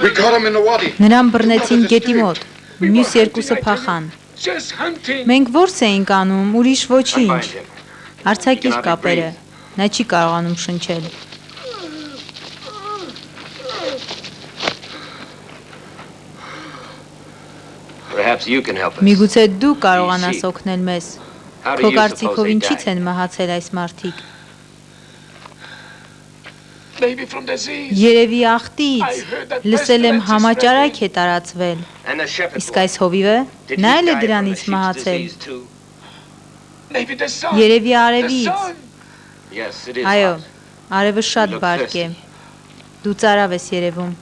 We caught him in the wadi. Նրան բռնեցին գետի մոտ, մյուս երկուսը փախան։ Just hunting. Մենք որս էինք անում, ուրիշ ոչինչ։ Արցակիր կապերը, նա չի կարողանում շնչել։ Perhaps you can help us. Միգուցե դու կարողանաս օգնել մեզ։ Քո կարծիքով ինչից են մահացել այս մարդիկ։ Maybe from disease. Երևի աղտից, լսել եմ համաճարակ է տարածվել։ And the shepherd Իսկ այս հովիվը, նա էլ է դրանից մահացել։ Maybe the sun. Երևի The արևից։ sun. Yes, it is. Այո, hot. արևը շատ բարդ է։ Դու ծարավ ես երևում։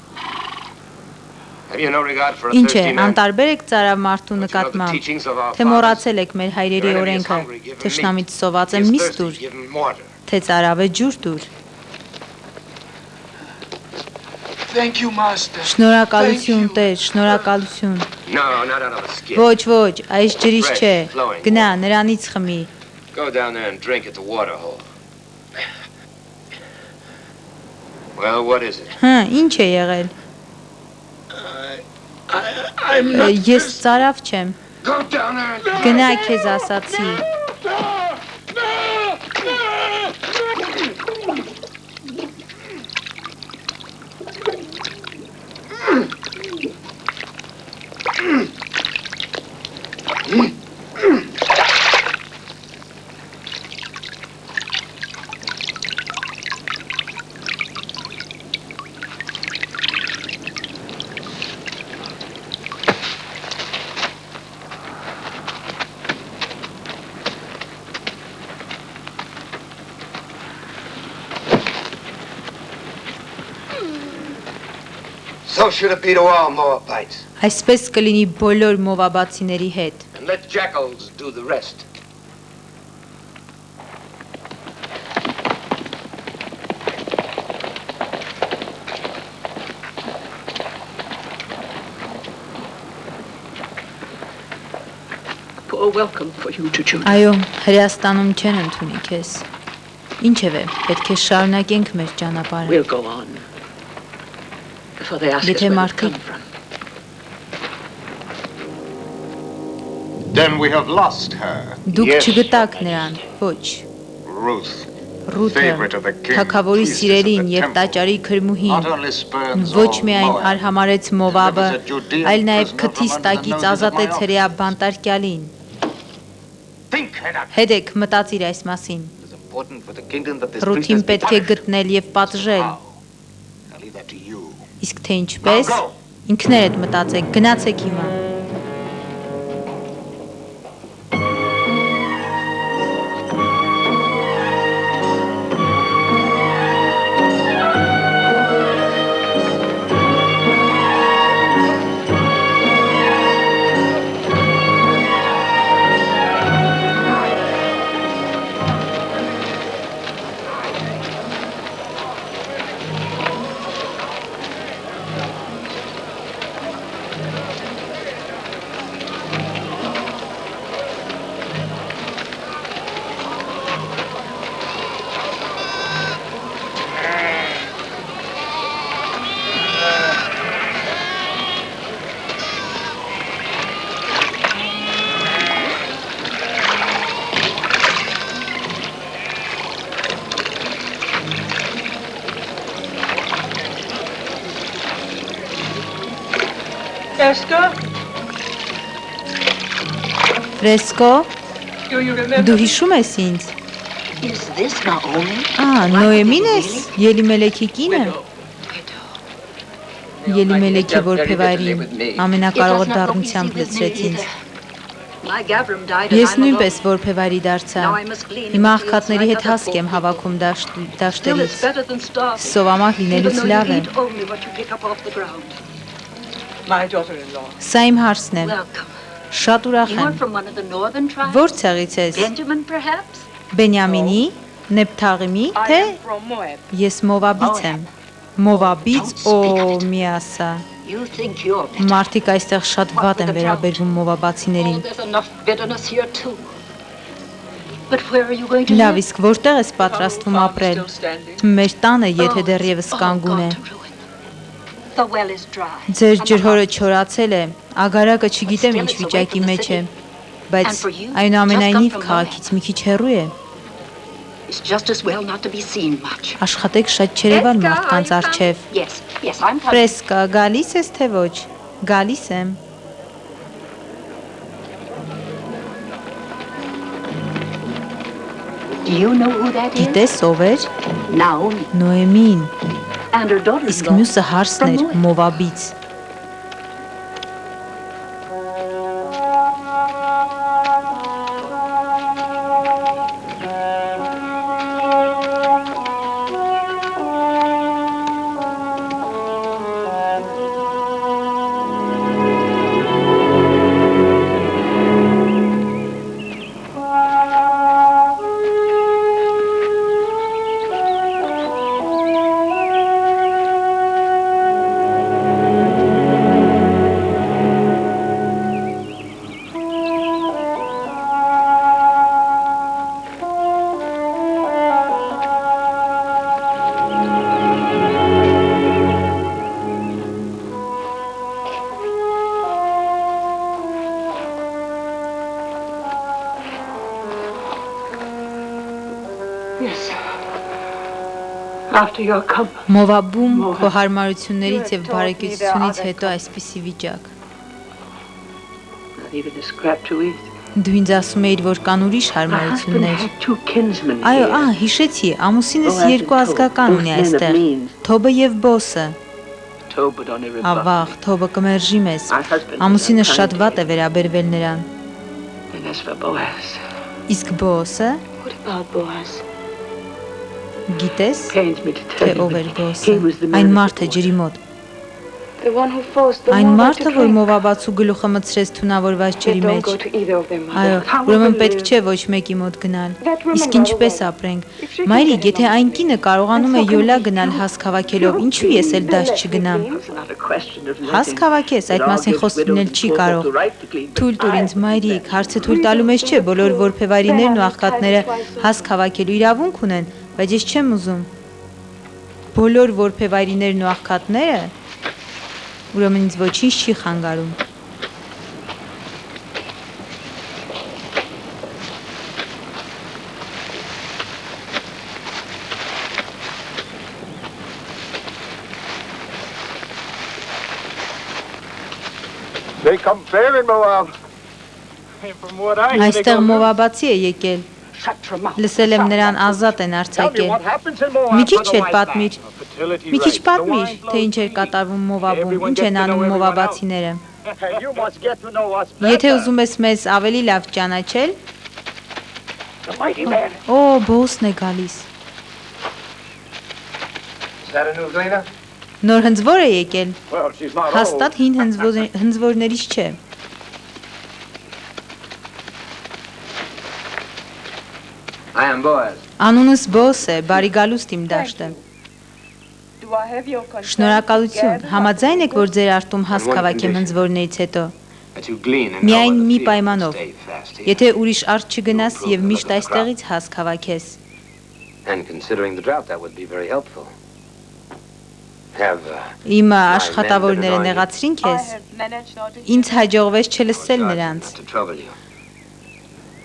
Have you no regard for a Ինչ է, thirsty man? անտարբեր եք ծարավ մարդու Don't you know the նկատմամբ, teachings of our թե fathers? մոռացել եք մեր հայրերի Your enemy is օրենքը, hungry, give him թշնամից meat. սոված He է is միս thirsty, տուր, give him water. թե ծարավ է ջուր տուր։ Thank you, master. Շնորհակալություն Տեր, շնորհակալություն։ No, not out of a skin. Ոչ, ոչ, այս ջրից չէ։ Գնա, նրանից խմի։ Go down there and drink at the water hole. Well, what is it? Հա, ինչ է եղել։ I'm not. Ես ծարավ չեմ։ Go down there and Գնա քեզ ասացի։ So should it be to all Moabites. Այսպես կլինի բոլոր մովաբացիների հետ։ And let jackals do the rest. Poor welcome for you to Judah. Այո, Հրեաստանում չեն ընդունի քեզ։ Ինչևէ, պետք է շարունակենք մեր ճանապարհը։ We'll go on. Before they ask us Եթե where we մարդիկ come from. Then we have lost her. դուք Yes, չգտաք նրան, ոչ։ Ruth, Ռութը, favorite of the king, թագավորի priestess of սիրելին the եւ temple, տաճարի not քրմուհին, only spurns ոչ all միայն Moab, արհամարեց Մովաբը, delivers a Judean այլ նաև prisoner քթի from under the ստակից noses of ազատեց my հրեա officers. բանտարկյալին։ Think, Henak. Հետեք մտածիր այս մասին։ It is important for the kingdom that this Ռութին princess be պետք է punished. գտնել եւ պատժել։ How? I'll leave that to you. Իսկ թե ինչպես, Now go. ինքներդ մտածեք, գնացեք հիմա։ Esther, Ֆրեսկո, do you remember? դու հիշում ես ինձ։ Is this Naomi? Նոեմին ես, Ելիմելեքի կինը։ Ելիմելեքի որբևայրին ամենակարողը դառնությամբ լցրեց ինձ։ My Gavram died. Ես նույնպես որբևայրի դարձա։ Հիմա աղքատների հետ հասկ եմ հավաքում Still, it's դաշտերից։ better than starving. Սովամահ լինելուց լավ է։ Only what you pick up off the ground. My daughter-in-law. Սա իմ հարցն է։ Welcome. Շատ ուրախ You are եմ։ from one of the northern tribes? Ո՞ր ցեղից ես։ Benjamin, perhaps? Բենյամինի, Նեփթաղիմի, թե from Moab. ես Մովաբից եմ։ Մովաբից, օ, մի ասա։ You think you're better. Մարդիկ այստեղ շատ վատ են վերաբերվում մովաբացիներին։ Oh, there's enough bitterness here too. But where are you going to Լավ, live? իսկ որտեղ ես պատրաստվում ապրել։ Մեր տանը, եթե դեռևս կանգուն է։ The well is dry. Ձեր ջրհորը չորացել է, ագարակը չգիտեմ ինչ վիճակի մեջ է, բայց այնուամենայնիվ քաղաքից մի քիչ հեռու է։ It's just as well not to be seen much. Աշխատեք շատ չերևալ մարդկանց առջև։ Yes, I'm coming. Ֆրեսկա, գալիս ես թե ոչ։ Գալիս եմ։ Do you know who that is? Գիտես ով էր։ Naomi. Նոեմին։ And her daughter. Իսկ մյուսը հարսն էր Մովաբից։ Մովաբում քո հարմարություններից եւ բարեկեցությունից հետո այսպիսի վիճակ։ Դու ինձ ասում էիր, որ կան ուրիշ հարմարություններ։ Այո, հիշեցի, ամուսինս երկու ազգական ունի այստեղ։ Թոբը եւ Բոսը։ Ավաղ, Թոբը կմերժի մեզ։ Ամուսինս շատ վատ է վերաբերվել նրան։ Իսկ Բոսը։ Գիտես, թե ով էր Բոսը։ Այն մարդը ջրի մոտ։ Այն մարդը, որ Մովաբացու գլուխը մտցրեց թունավորված ջրի մեջ։ Այո, ուրեմն պետք չէ ոչ մեկի մոտ գնալ։ Իսկ ինչպես ապրենք։ Մայրիկ, եթե այն կինը կարողանում է յոլա գնալ հաս քաղաքելով, ինչու ես էլ դաս չգնամ։ Հաս քաղաքես, այդ մասին խոսք լինել չի կարող։ Թույլ տուր ինձ, մայրիկ, հարցը թույլ տալու մեջ չէ, բոլոր որբևայրիներն ու աղքատները հաս քաղաքելու իրավունք ունեն, բայց ես չեմ ուզում։ Բոլոր որբևայրիներն ու աղքատները ուրեմն ինձ ոչինչ չի խանգարում։ They come fair in Moab. From what I hear, Այստեղ Մովաբացի է եկել։ Լսել եմ նրան ազատ են արձակել։ Մի քիչ էլ պատմիր։ Մի քիչ պատմիր, թե ինչ էր կատարվում Մովաբում, ինչ են անում Մովաբացիները։ Եթե ուզում ես մեզ ավելի լավ ճանաչել, Օ, Բոսն է գալիս։ Նոր հնձվոր է եկել։ Հաստատ հին հնձվորներից չէ։ Անունս Բոս է, բարի գալուստ իմ դաշտը։ Շնորհակալություն, համաձայն եք, որ ձեր արտում հաս քաղաքեմ հնձվորներից հետո։ Միայն մի պայմանով, եթե ուրիշ արդ չգնաս եւ միշտ այստեղից հաս քաղաքես։ Իմ աշխատավորները նեղացրին քեզ։ Ինձ հաջողվեց չլսել նրանց։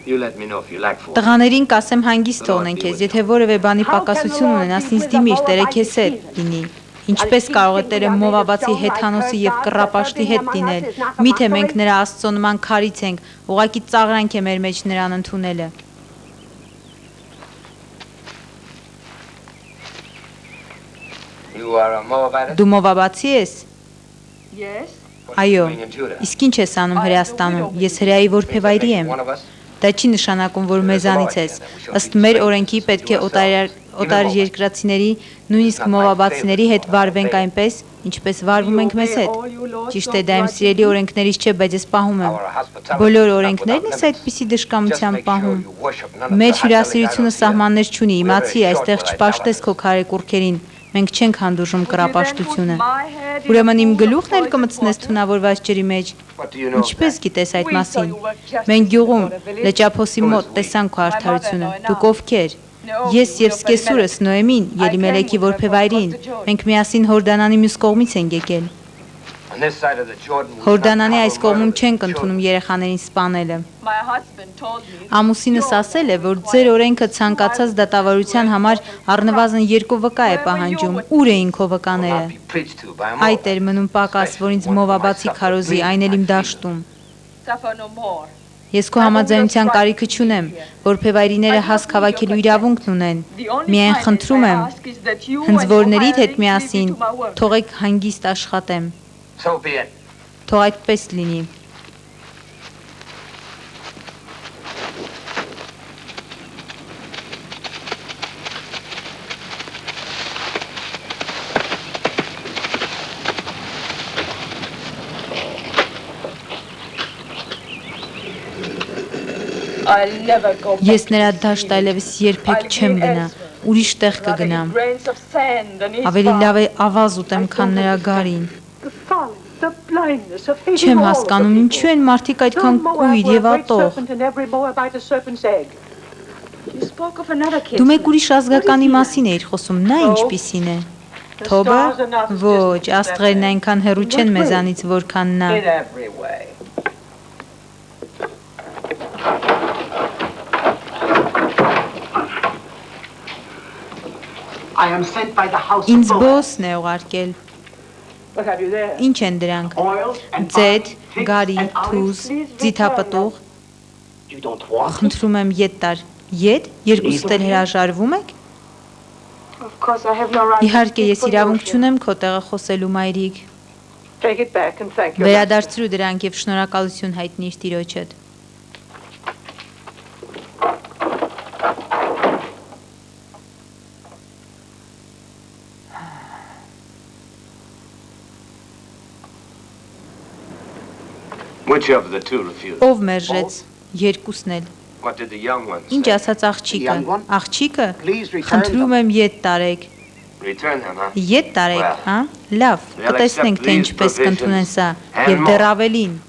Տղաներին կասեմ հանգիստ թողնեն քեզ, եթե որևէ բանի պակասություն ունենաս, ինձ դիմիր, Տերը քեզ հետ լինի։ Ինչպես կարող է Տերը Մովաբացի հեթանոսի եւ կռապաշտի հետ լինել։ Միթե մենք նրա Աստծո նման քարից ենք, ուղղակի ծաղրանք է մեր մեջ նրան ընդունելը։ Դու Մովաբացի ես։ Այո, իսկ ինչ ես անում Հրեաստանում, ես հրեայի որբևայրի եմ։ Դա չի նշանակում, որ մեզանից ես։ Ըստ մեր օրենքի պետք է օտար երկրացիների, նույնիսկ մովաբացիների հետ վարվենք այնպես, ինչպես վարվում ենք մեզ հետ։ Ճիշտ է, դա իմ սիրելի օրենքներից չէ, բայց ես պահում եմ։ Բոլոր օրենքներն ես այդպիսի դժկամությամբ պահում։ Մեր հյուրասիրությունը սահմաններ չունի, իմացի, այստեղ չպաշտես քո քարե կուռքերին։ Մենք չենք հանդուրժում կռապաշտությունը։ Ուրեմն իմ գլուխն էլ կմտցնես թունավորված ջրի մեջ։ Ինչպես գիտես այդ մասին։ Մենք գյուղում լճափոսի մոտ տեսանք քո արդարությունը։ Դուք ովքեր։ Ես եւ սկեսուրս Նոեմին, Ելիմելեքի որբևայրին, մենք միասին Հորդանանի մյուս կողմից ենք եկել։ Հորդանանի այս կողմում չենք ընդունում երեխաներին սպանելը։ Ամուսինս ասել է, որ ձեր օրենքը ցանկացած դատավարության համար առնվազն 2 վկա է պահանջում։ Ուր էին քո վկաները։ Այդ էր մնում պակաս, որ ինձ մովաբացի քարոզի, այն էլ իմ դաշտում։ Ես քո համաձայնության կարիքը չունեմ, որբևայրիները հասկ հավաքելու իրավունքն ունեն։ Միայն խնդրում եմ, հնձվորներիդ հետ միասին թողեք հանգիստ աշխատեմ։ Թող այդպես լինի։ Ես նրա դաշտ այլևս երբեք չեմ գնա, ուրիշ տեղ կգնամ։ Ավելի լավ է ավազ ուտեմ, քան նրա գարին։ Չեմ հասկանում, ինչու են մարդիկ այդքան կույր եւ ատող։ Դու մեկ ուրիշ ազգականի մասին էիր խոսում, նա ինչպիսին է։ Թոբը։ Ոչ, աստղերն այնքան հեռու չեն մեզանից, որքան նա։ Ինձ բոսն է ուղարկել։ Ինչ են դրանք։ Ձեթ, գարի, թուզ, ձիթապտուղ։ Խնդրում եմ ետ տար։ Ետ? Երկուսդ էլ հրաժարվում եք։ Իհարկե ես իրավունք չունեմ քո տեղը խոսելու, մայրիկ։ Վերադարձրու դրանք եւ շնորհակալություն հայտնիր տիրոջդ։ Ով մերժեց։ Երկուսն էլ։ Ինչ ասաց աղջիկը։ Աղջիկը։ Խնդրում եմ ետ տարեք։ Ետ տարեք, հա։ Լավ, կտեսնենք թե ինչպես կընդունեն սա եւ դեռ ավելին։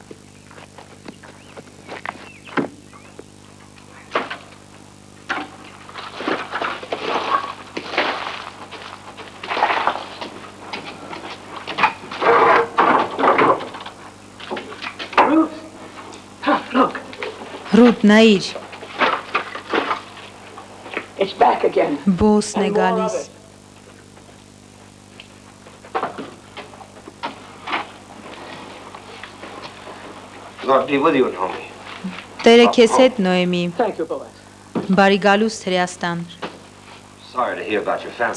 Ռութ, նայիր։ Բոսն է գալիս։ Տերը քեզ հետ, Նոեմի։ Բարի գալուստ Հրեաստան։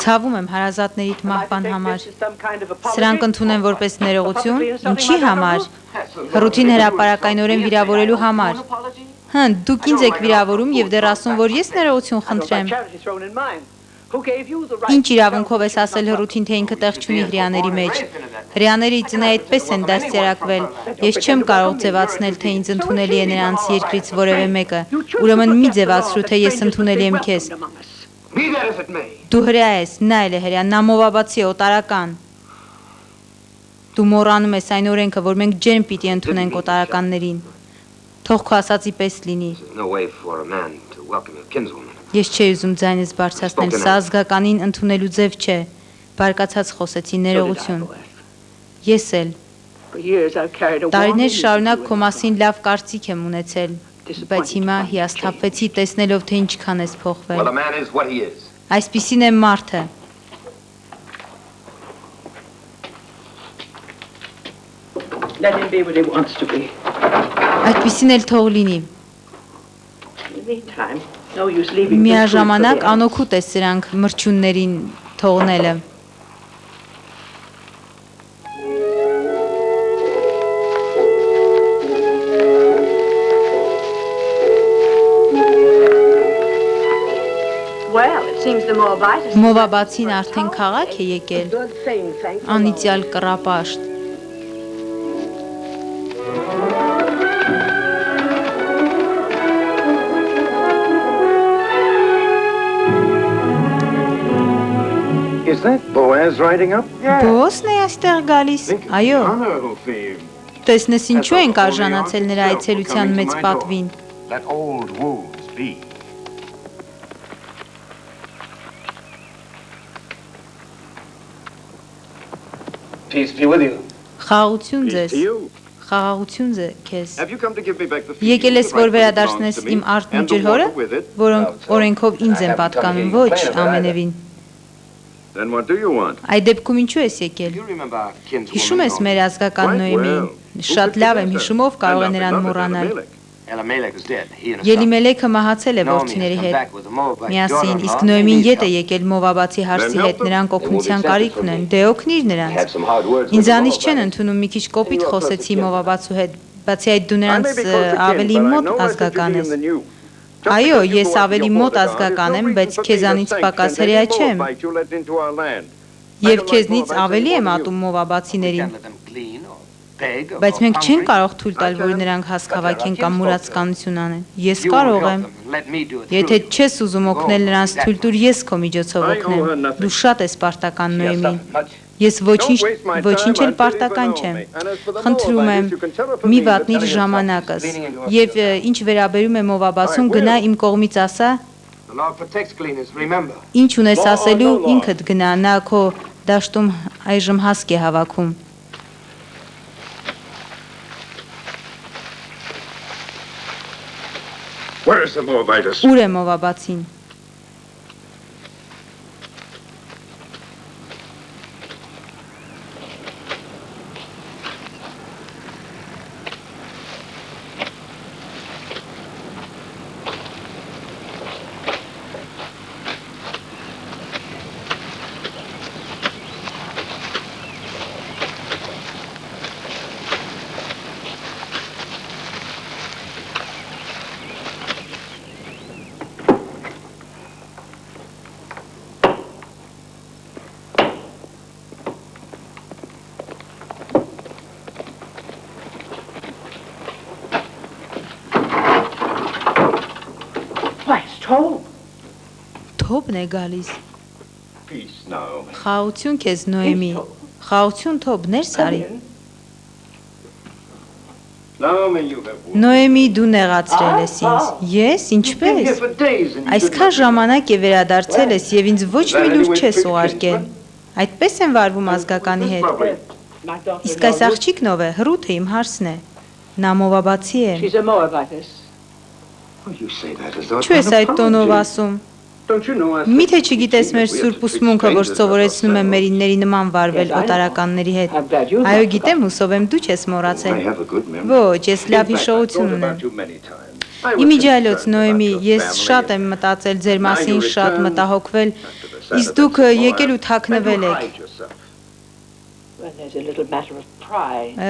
Ցավում եմ հարազատներիդ մահվան համար։ Սրանք ընդունեն որպես ներողություն, ինչի համար։ Ռութին հրապարակայնորեն վիրավորելու համար։ Դուք ինձ եք վիրավորում եւ դեռ ասում, որ ես ներողություն խնդրեմ։ Ինչ իրավունքով ես ասել Ռութին, թե ինքը տեղ չունի հրեաների մեջ։ Հրեաները իծնե այդպես են դաստիարակվել։ Ես չեմ կարող ձևացնել, թե ինձ ընդունելի է նրանց երկրից որևէ մեկը։ Ուրեմն մի ձևացրու, թե ես ընդունելի եմ քեզ։ Դու հրեա ես, նա էլ է հրեա, նա մովաբացի է, օտարական։ Դու մոռանում ես այն օրենքը, որ մենք ջերմ պիտի ընդունենք օտարականներին։ Թող քո ասածի պես լինի։ Ես չէի ուզում ձայնս բարձրացնել, սա ազգականին ընդունելու ձև չէ։ Բարկացած խոսեցի, ներողություն։ Ես էլ։ Տարիներ շարունակ քո մասին լավ կարծիք եմ ունեցել, բայց հիմա հիասթափվեցի տեսնելով, թե ինչքան ես փոխվել։ Այսպիսին է մարդը։ Այդպիսին էլ թող լինի։ Միաժամանակ անօգուտ է սրանք մրջյուններին թողնելը։ Մովաբացին արդեն քաղաք է եկել, անիծյալ կռապաշտ։ Բոսն է այստեղ գալիս, այո։ Տեսնես ինչու ենք արժանացել նրա այցելության մեծ պատվին։ Peace be with you. Խաղաղություն ձեզ, խաղաղություն քեզ։ Եկել ես, որ վերադարձնես իմ արդն ու ջրհորը, որոնք օրենքով ինձ են պատկանում, ոչ ամենևին։ Այդ դեպքում ինչու ես եկել։ Հիշում ես մեր ազգական Նոեմին, շատ լավ եմ հիշում, ով կարող է նրան մոռանալ։ Ելիմելեքը մահացել է որդիների հետ միասին, իսկ Նոեմին ետ է եկել Մովաբացի հարսի հետ, նրանք օգնության կարիք ունեն, դե օգնիր նրանց։ Ինձանից չեն ընդունում, մի քիչ կոպիտ խոսեցի Մովաբացու հետ, բացի այդ դու նրանց ավելի մոտ ազգական ես։ Այո, ես ավելի մոտ ազգական եմ, բայց քեզանից պակաս հրեա չեմ։ Եվ քեզնից ավելի եմ ատում Մովաբացիներին։ Բայց մենք չենք կարող թույլ տալ, որ նրանք հասկավակեն կամ մուրացկանություն անեն։ Ես կարող եմ։ Եթե չես ուզում օգնել նրանց, թույլ տուր ես քո միջոցով օգնեմ։ Դու շատ ես պարտական Նոեմին։ Ես ոչինչ էլ պարտական չեմ։ Խնդրում եմ, մի վատնիր ժամանակս։ Եւ ինչ վերաբերում է Մովաբացուն, գնա իմ կողմից ասա։ Ինչ ունես ասելու, ինքդ գնա, նա քո դաշտում այժմ հասկ է հավաքում։ Ուր է Մովաբացին։ Թոբն է գալիս։ Խաղաղություն քեզ Նոեմի, խաղաղություն Թոբ, ներս արի։ Նոեմի, դու նեղացրել ես ինձ։ Ես, ինչպես։ Այսքան ժամանակ է վերադարձել ես եւ ինձ ոչ մի լուր չես ուղարկել։ Այդպես են վարվում ազգականի հետ։ Իսկ այս աղջիկն ով է, Հռութը իմ հարսն է։ Նա Մովաբացի է։ Ինչու ես այդ տոնով ասում։ Միթե չգիտես մեր սուրբ ուսմունքը, որ սովորեցնում եմ մերինների նման վարվել օտարականների հետ։ Այո, գիտեմ, հուսով եմ դու չես մոռացել։ Ոչ, ես լավ հիշողություն ունեմ։ Իմիջիայլոց Նոեմի, ես շատ եմ մտածել ձեր մասին, շատ մտահոգվել, իսկ դուք եկել ու թաքնվել եք։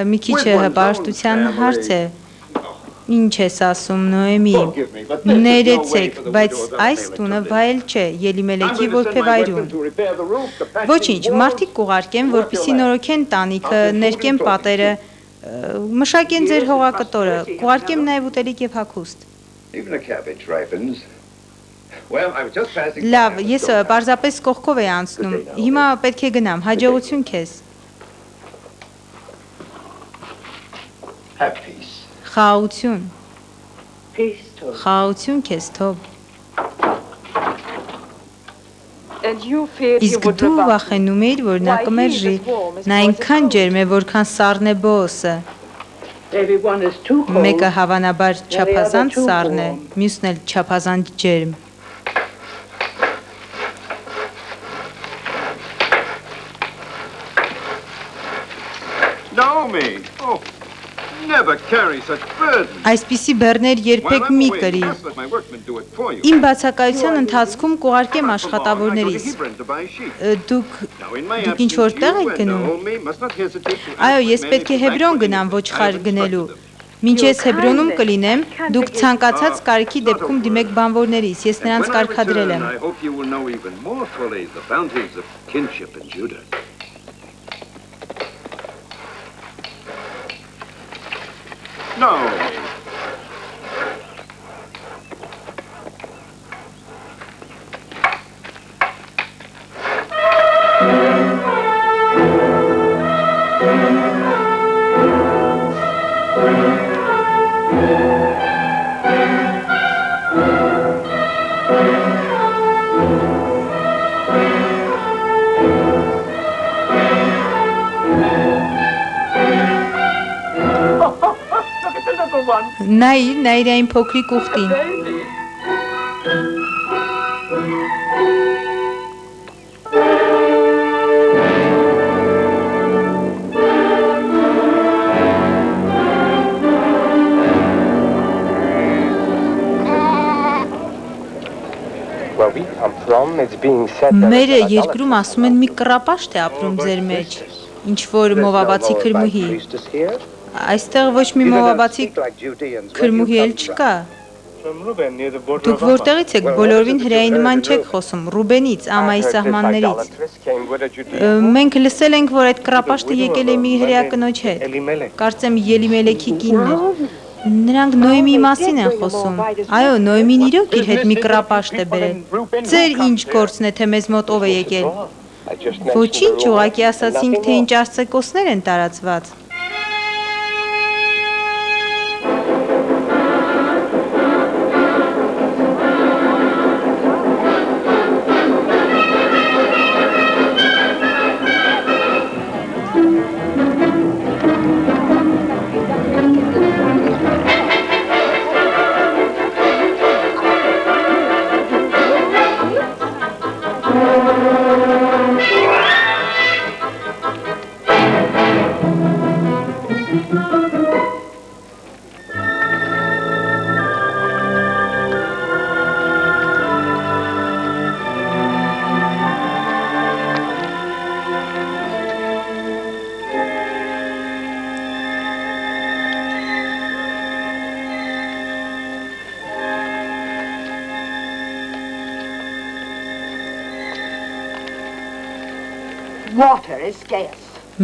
Մի քիչ հպարտության հարց է։ Ինչ ես ասում Նոեմի, ներեցեք, բայց այս տունը վայել չէ, Ելիմելեքի որբևայրում։ Ոչինչ, մարդիկ կուղարկեն, որպեսզի նորոգեն տանիքը, ներկեն պատերը, մշակեն ձեր հողակտորը, կուղարկեմ նաև ուտելիք եւ հագուստ։ Լավ, ես պարզապես կողքով էի անցնում, հիմա պետք է գնամ, հաջողություն քեզ։ Խաղաղություն։ Խաղաղություն քեզ Թոբ։ Իսկ դու վախենում էիր, որ նա կմերժի, նա այնքան ջերմ է, որքան սառն է բոսը։ Մեկը հավանաբար չափազանց սառն է, մյուսն էլ չափազանց ջերմ։ Այսպիսի բեռներ երբեք մի կրի։ Իմ բացակայության ընթացքում կուղարկեմ աշխատավորներիս։ Դուք ինչ որտեղ եք գնում։ Այո, ես պետք է Հեբրոն գնամ ոչխար գնելու։ Մինչ ես Հեբրոնում կլինեմ, դուք ցանկացած կարիքի դեպքում դիմեք բանվորներիս, ես նրանց կարգադրել եմ։ No. Նայիր այն փոքրիկ ուխտին։ Մեր երկրում ասում են մի կռապաշտ է ապրում ձեր մեջ, ինչ որ մովաբացի քրմուհի։ Այստեղ ոչ մի մովաբացի քրմուհի էլ չկա։ Դուք որտեղից եք, բոլորովին հրեայի նման չեք խոսում, Ռուբենից, Ամայի սահմաններից։ Մենք լսել ենք, որ այդ կռապաշտը եկել է մի հրեա կնոջ հետ, կարծեմ Ելիմելեքի կինն էր։ Նրանք Նոյմի մասին են խոսում։ Այո, Նոյմին իրոք իր հետ մի կռապաշտ է բերել։ Ձեր ինչ գործն է, թե մեզ մոտ ով է եկել։ Ոչինչ, ուղղակի ասացինք, թե ինչ արծեկոսներ են տարածված։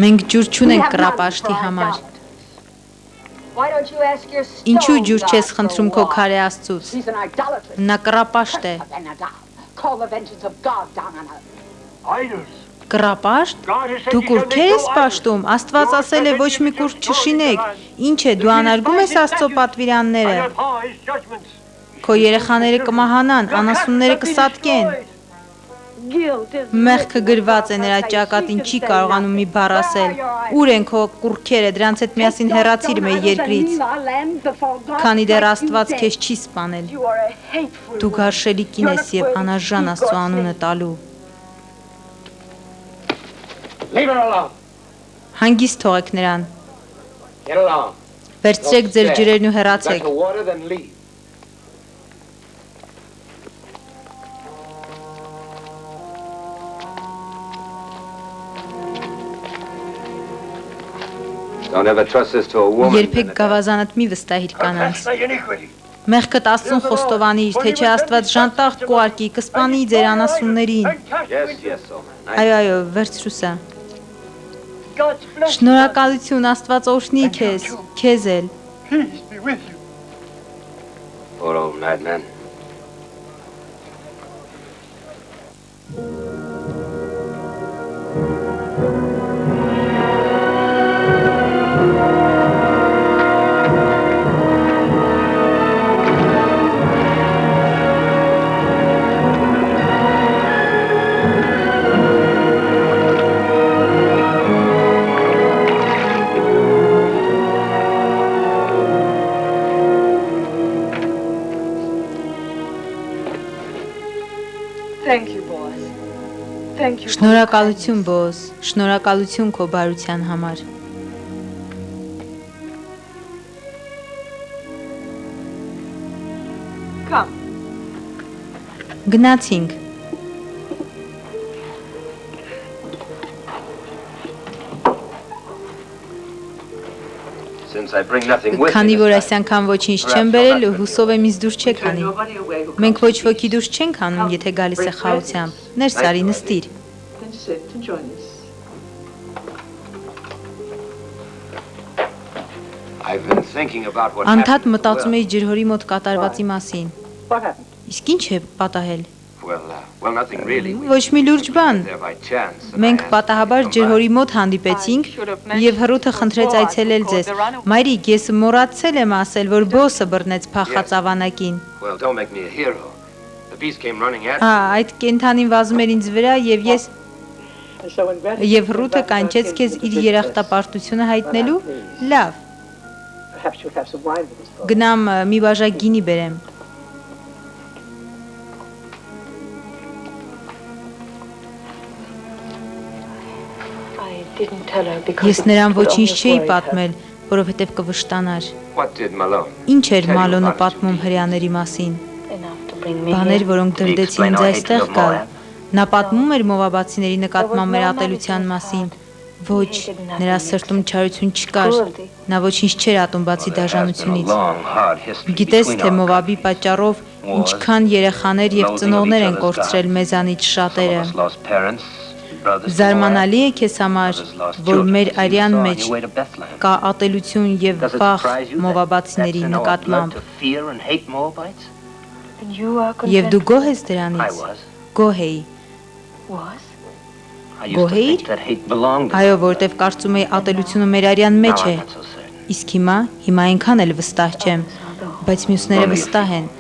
Մենք ջուր չունենք կռապաշտի համար։ Ինչու ջուր չես խնդրում քո քարե աստծուց։ Նա կռապաշտ է։ Կռապաշտ։ Դու կուրքեր ես պաշտում, Աստված ասել է ոչ մի կուրք չշինեք։ Ինչ է, դու անարգում ես Աստծո պատվիրանները։ Քո երեխաները կմահանան, անասունները կսատկեն։ Մեղքը գրված է նրա ճակատին, չի կարողանում մի բառ ասել։ Ուր են քո կուրքերը, դրանց հետ միասին հեռացիր մեր երկրից։ Քանի դեռ Աստված քեզ չի սպանել։ Դու գարշելի կին ես եւ անարժան Աստծո անունը տալու։ Հանգիստ թողեք նրան։ Վերցրեք ձեր ջրերն ու հեռացեք։ Երբեք գավազանդ մի վստահիր կանանց։ Մեղքդ Աստծուն խոստովանիր, թե չէ Աստված ժանտախտ կուարկի, կսպանի ձեր անասուններին։ Այո, վերցրու սա։ Շնորհակալություն, Աստված օրհնի քեզ, քեզ էլ։ Poor old madman. Շնորհակալություն, բոս, շնորհակալություն քո բարության համար։ Գնացինք։ Քանի որ այս անգամ ոչինչ չեմ բերել, հուսով եմ ինձ դուրս չեք անի։ Մենք ոչ ոքի դուրս չենք անում, եթե գալիս է խաղությամբ։ Ներս արի, նստիր։ Անդադ մտածում էի ջրհորի մոտ կատարվածի մասին։ Իսկ ինչ է պատահել։ Ոչ մի լուրջ բան։ Մենք պատահաբար ջրհորի մոտ հանդիպեցինք եւ հռութը խնդրեց այցելել ձեզ։ Մայրիկ, ես մոռացել եմ ասել, որ բոսը բռնեց փախած ավանակին։ Այդ կենդանին վազում էր ինձ վրա եւ ես եւ հռութը կանչեց քեզ իր երախտապարտությունը հայտնելու։ Լավ։ Գնամ մի բաժակ գինի բերեմ։ Ես նրան ոչինչ չէի պատմել, որովհետև կվշտանար։ Ինչ էր Մալոնը պատմում հրեաների մասին։ Բաներ, որոնք դրդեցին ինձ այստեղ գալ։ Նա պատմում էր մովաբացիների նկատմամբ մեր ատելության մասին։ Ոչ, նրա սրտում չարություն չկար։ Նա ոչինչ չէր ատում բացի դաժանությունից։ Գիտես, թե Մովաբի պատճառով ինչքան երեխաներ եւ ծնողներ են կորցրել մեզանից շատերը։ Զարմանալի է քեզ համար, որ մեր արյան մեջ կա ատելություն եւ վախ մովաբացիների նկատմամբ։ Եվ դու գոհ ես դրանից։ Գոհ էի։ Գոհ էիր։ Այո, որտեվ կարծում էի ատելությունը մեր արյան մեջ է։ Իսկ հիմա այնքան էլ վստահ չեմ, բայց մյուսները վստահ են։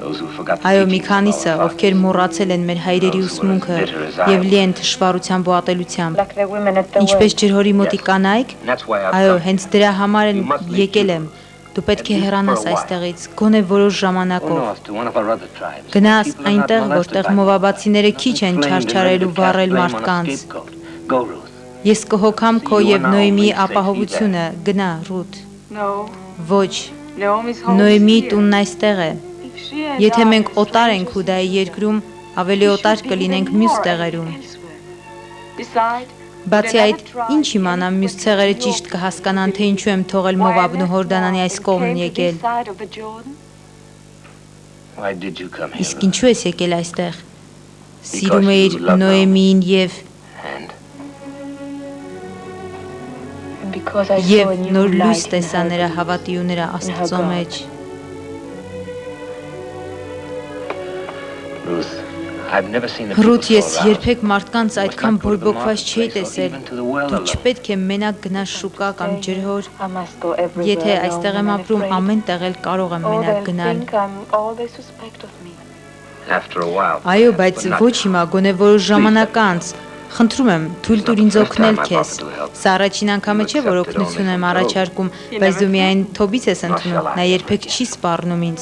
Այո, մի քանիսը, ովքեր մոռացել են մեր հայրերի ուսմունքը եւ լի են թշվառությամբ ու ատելությամբ։ Ինչպես ջրհորի մոտի կանայք, այո, հենց դրա համար են եկել եմ։ Դու պետք է հեռանաս այստեղից, գոնե որոշ ժամանակով։ Գնաս այնտեղ, որտեղ մովաբացիները քիչ են չարչարել ու վառել մարդկանց։ Ես կհոգամ քո եւ Նոյեմիի ապահովությունը, գնա, Ռութ։ Ոչ, Նոյեմիի տունն այստեղ է։ Եթե մենք օտար ենք Հուդայի երկրում, ավելի օտար կլինենք մյուս տեղերում։ Բացի այդ, ինչ իմանամ մյուս ցեղերը ճիշտ կհասկանան, թե ինչու եմ թողել Մովաբն ու Հորդանանի այս կողմն եկել։ Իսկ ինչու ես եկել այստեղ։ Սիրում էիր Նոյեմիին եւ նոր լույս տեսա նրա հավատի ու նրա Աստծո մեջ։ Ռութ, ես երբեք մարդկանց այդքան բորբոքված չէի տեսել։ Դու չպետք է մենակ գնաս շուկա կամ ջրհոր։ Եթե այստեղ եմ ապրում, ամեն տեղ էլ կարող եմ մենակ գնալ։ Այո, բայց ոչ հիմա, գոնե որոշ ժամանակ անց։ Խնդրում եմ, թույլ տուր ինձ օգնել քեզ։ Սա առաջին անգամը չէ, որ օգնություն եմ առաջարկում, բայց դու միայն Թոբից ես ընդունում, նա երբեք չի սպառնում ինձ։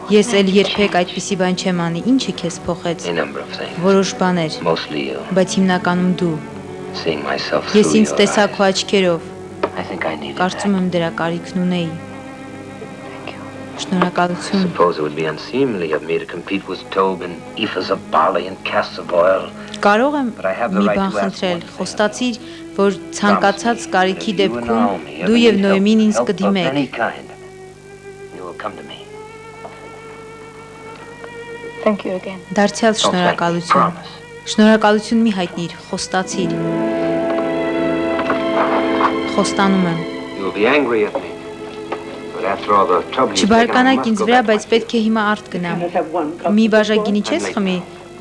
Ես էլ երբեք այդպիսի բան չեմ անի, ինչը քեզ փոխեց։ Որոշ բաներ, բայց հիմնականում դու։ Ես ինձ տեսա քո աչքերով։ Կարծում եմ դրա կարիքն ունեի։ Շնորհակալություն։ Կարող եմ մի բան խնդրել, խոստացիր, որ ցանկացած կարիքի դեպքում դու եւ Նոյեմին ինձ կդիմեք։ Դարձյալ շնորհակալություն։ Շնորհակալություն մի հայտնիր, խոստացիր։ Խոստանում եմ։ Չբարկանաք ինձ վրա, բայց պետք է հիմա արդ գնամ։ Մի բաժակ գինի չես խմի։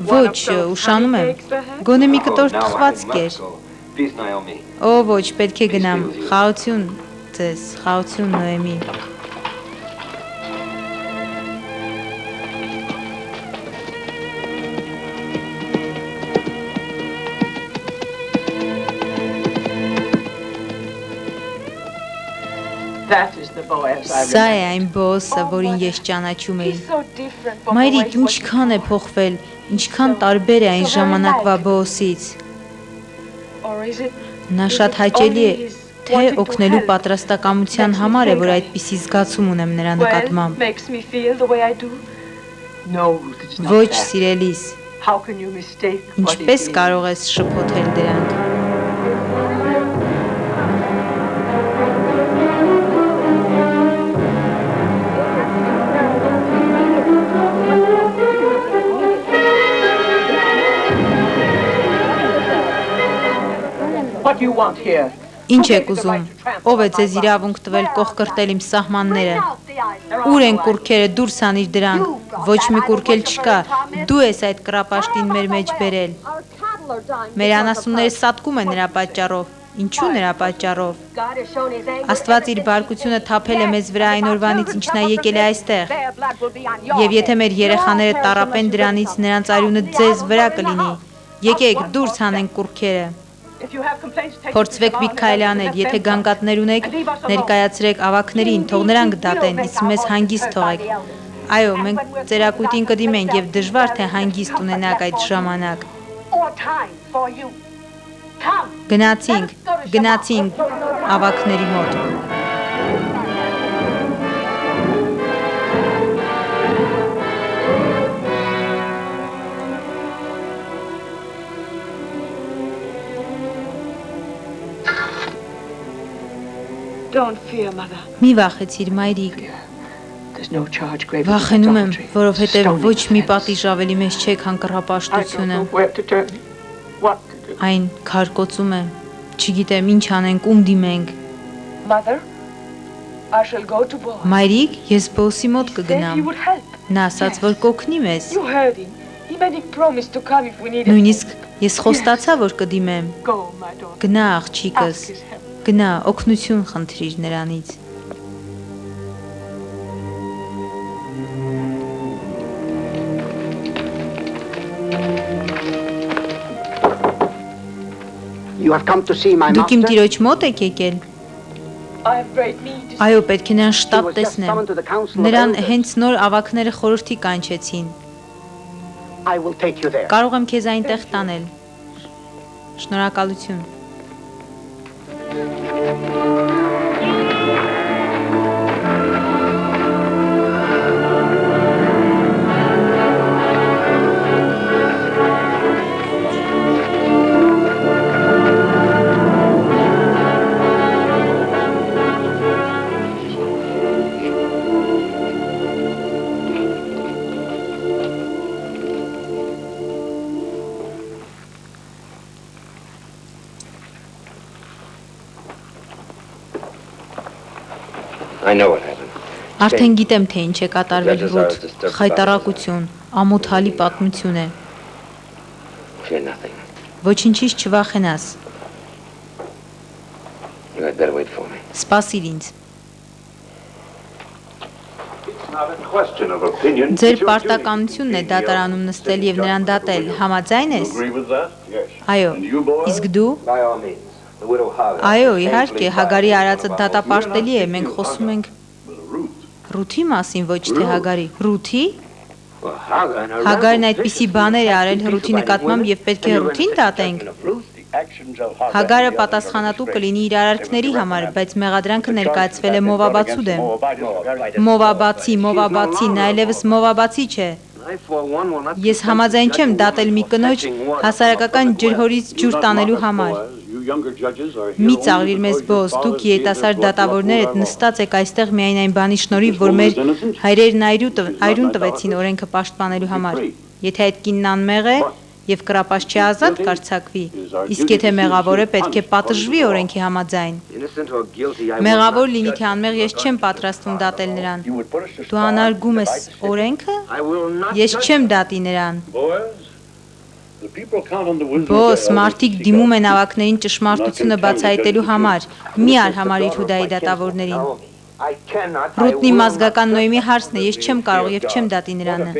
Ոչ, ուշանում եմ։ Գոնե մի կտոր թխված կեր։ Օ, ոչ, պետք է գնամ։ Խաղություն ձեզ, խաղություն Նոյեմի։ Սա է այն Բոոսը, որին ես ճանաչում էի։ Մայրիկ, ինչքան է փոխվել, ինչքան տարբեր է այն ժամանակվա Բոոսից։ Նա շատ հաճելի է, թե օգնելու պատրաստակամության համար է, որ այդպիսի զգացում ունեմ նրա նկատմամբ։ Ոչ, սիրելիս, ինչպես կարող ես շփոթել դրանք։ Ինչ եք ուզում, ով է ձեզ իրավունք տվել կողկրտել իմ սահմանները, ուր են կուրքերը, դուրս անիր դրանք, ոչ մի կուրք էլ չկա, դու ես այդ կռապաշտին մեր մեջ բերել, մեր անասունները սատկում են նրա պատճառով, ինչու նրա պատճառով, Աստված իր բարկությունը թափել է մեզ վրա այն օրվանից, ինչ նա եկել է այստեղ, և եթե մեր երեխաները տառապեն դրանից, նրանց արյունը ձեզ վրա կլինի, եկեք դուրս հանենք կուրքերը։ Փորձվեք մի քայլ անել, եթե գանգատներ ունեք, ներկայացրեք ավակներին, թող նրանք դատեն, իսկ մեզ հանգիստ թողեք։ Այո, մենք ծերակույտին կդիմենք եւ դժվար թե հանգիստ ունենաք այդ ժամանակ։ Գնացինք ավակների մոտ։ Don't fear, mother. Մի վախեցիր, մայրիկ։ There's no charge greater than Վախենում եմ, idolatry. որովհետև Stone ոչ it. մի պատիժ ավելի մեծ չէ, քան I don't կռապաշտությունը։ know where to turn. What to do? Այն քարկոծում է։ Չգիտեմ ինչ անենք, ում դիմենք։ Mother, I shall go to Boaz. Մայրիկ, ես Բոսի մոտ He said he կգնամ։ would help. Նա ասաց, որ կօգնի մեզ։ You heard him. He made me promise to come if we needed. Նույնիսկ ես խոստացա, որ կդիմեմ։ Go, my daughter. Գնա աղջիկս, Ask his help. գնա, օգնություն խնդրիր նրանից։ You have come to see my Դուք իմ master? տիրոջ մոտ եք եկել։ I have prayed me to Այո, պետք է նրան He շտապ was just տեսնեմ։ summoned to the council of Նրան elders. հենց նոր ավակները խորհրդի կանչեցին։ I will take you there. Կարող եմ քեզ այնտեղ տանել։ Շնորհակալություն։ I know what happened. Արդեն գիտեմ, թե ինչ է կատարվել Ռութ։ Խայտարակություն, ամոթալի պատմություն է։ Fear nothing. Ոչինչից չվախենաս։ You had better wait for me. Սպասիր ինձ։ Not a question of opinion. Ձեր պարտականությունն է դատարանում նստել եւ նրան դատել։ Համաձայն ես։ Agree with that? Yes. Այո։ And you, Boaz? Իսկ դու։ By all means. The widow Hagar. Այո, իհարկե, Հագարի արածը դատապարտելի է։ Մենք խոսում ենք Ռութի մասին, ոչ թե Հագարի։ Ռութի։ Well, Hagar and her Հագարն rampant այդպիսի vicious բաներ է արել disobedient Ռութի նկատմամբ եւ պետք է and you were Ռութին in դատենք։ protection of Ruth. The actions of Hagar Հագարը and the others are պատասխանատու disgraced. կլինի իր արարքների համար, բայց մեղադրանքը ներկայացվել է The Մովաբացու դեմ։ Moabites. Մովաբացի, նա այլևս Մովաբացի չէ։ I, for one, will not Ես consent համաձայն to չեմ judge a դատել մի woman for կնոջ fetching water from a հասարակական public well. ջրհորից ջուր տանելու համար։ Մի ծաղրիր մեզ Բոզ, դուք երիտասարդ դատավորներ եք նստած եք այստեղ միայն այն բանի շնորհիվ, որ մեր հայրերն այրուն տվեցին օրենքը պաշտպանելու համար։ Եթե այդ կինն անմեղ է եւ կրապաշ չի ազատ կարծակվի, իսկ եթե մեղավոր է պետք է պատժվի օրենքի համաձայն։ Innocent or guilty, I will Մեղավոր not լինի judge թե անմեղ, ես him. չեմ պատրաստվում դատել նրան։ You would put us to Դու անարգում ես օրենքը։ I will not Ես judge չեմ him. դատի նրան։ The people count on the wisdom of Բոս, their elders մարդիկ to seek դիմում out են ավակներին ճշմարտությունը բացահայտելու համար։ Մի ար համար իր Հուդայի դատավորներին։ Naomi, I cannot, I Ռութն իմ will ազգական not Նոյմի judge հարցն է, ես չեմ կարող եւ չեմ դատի նրանը։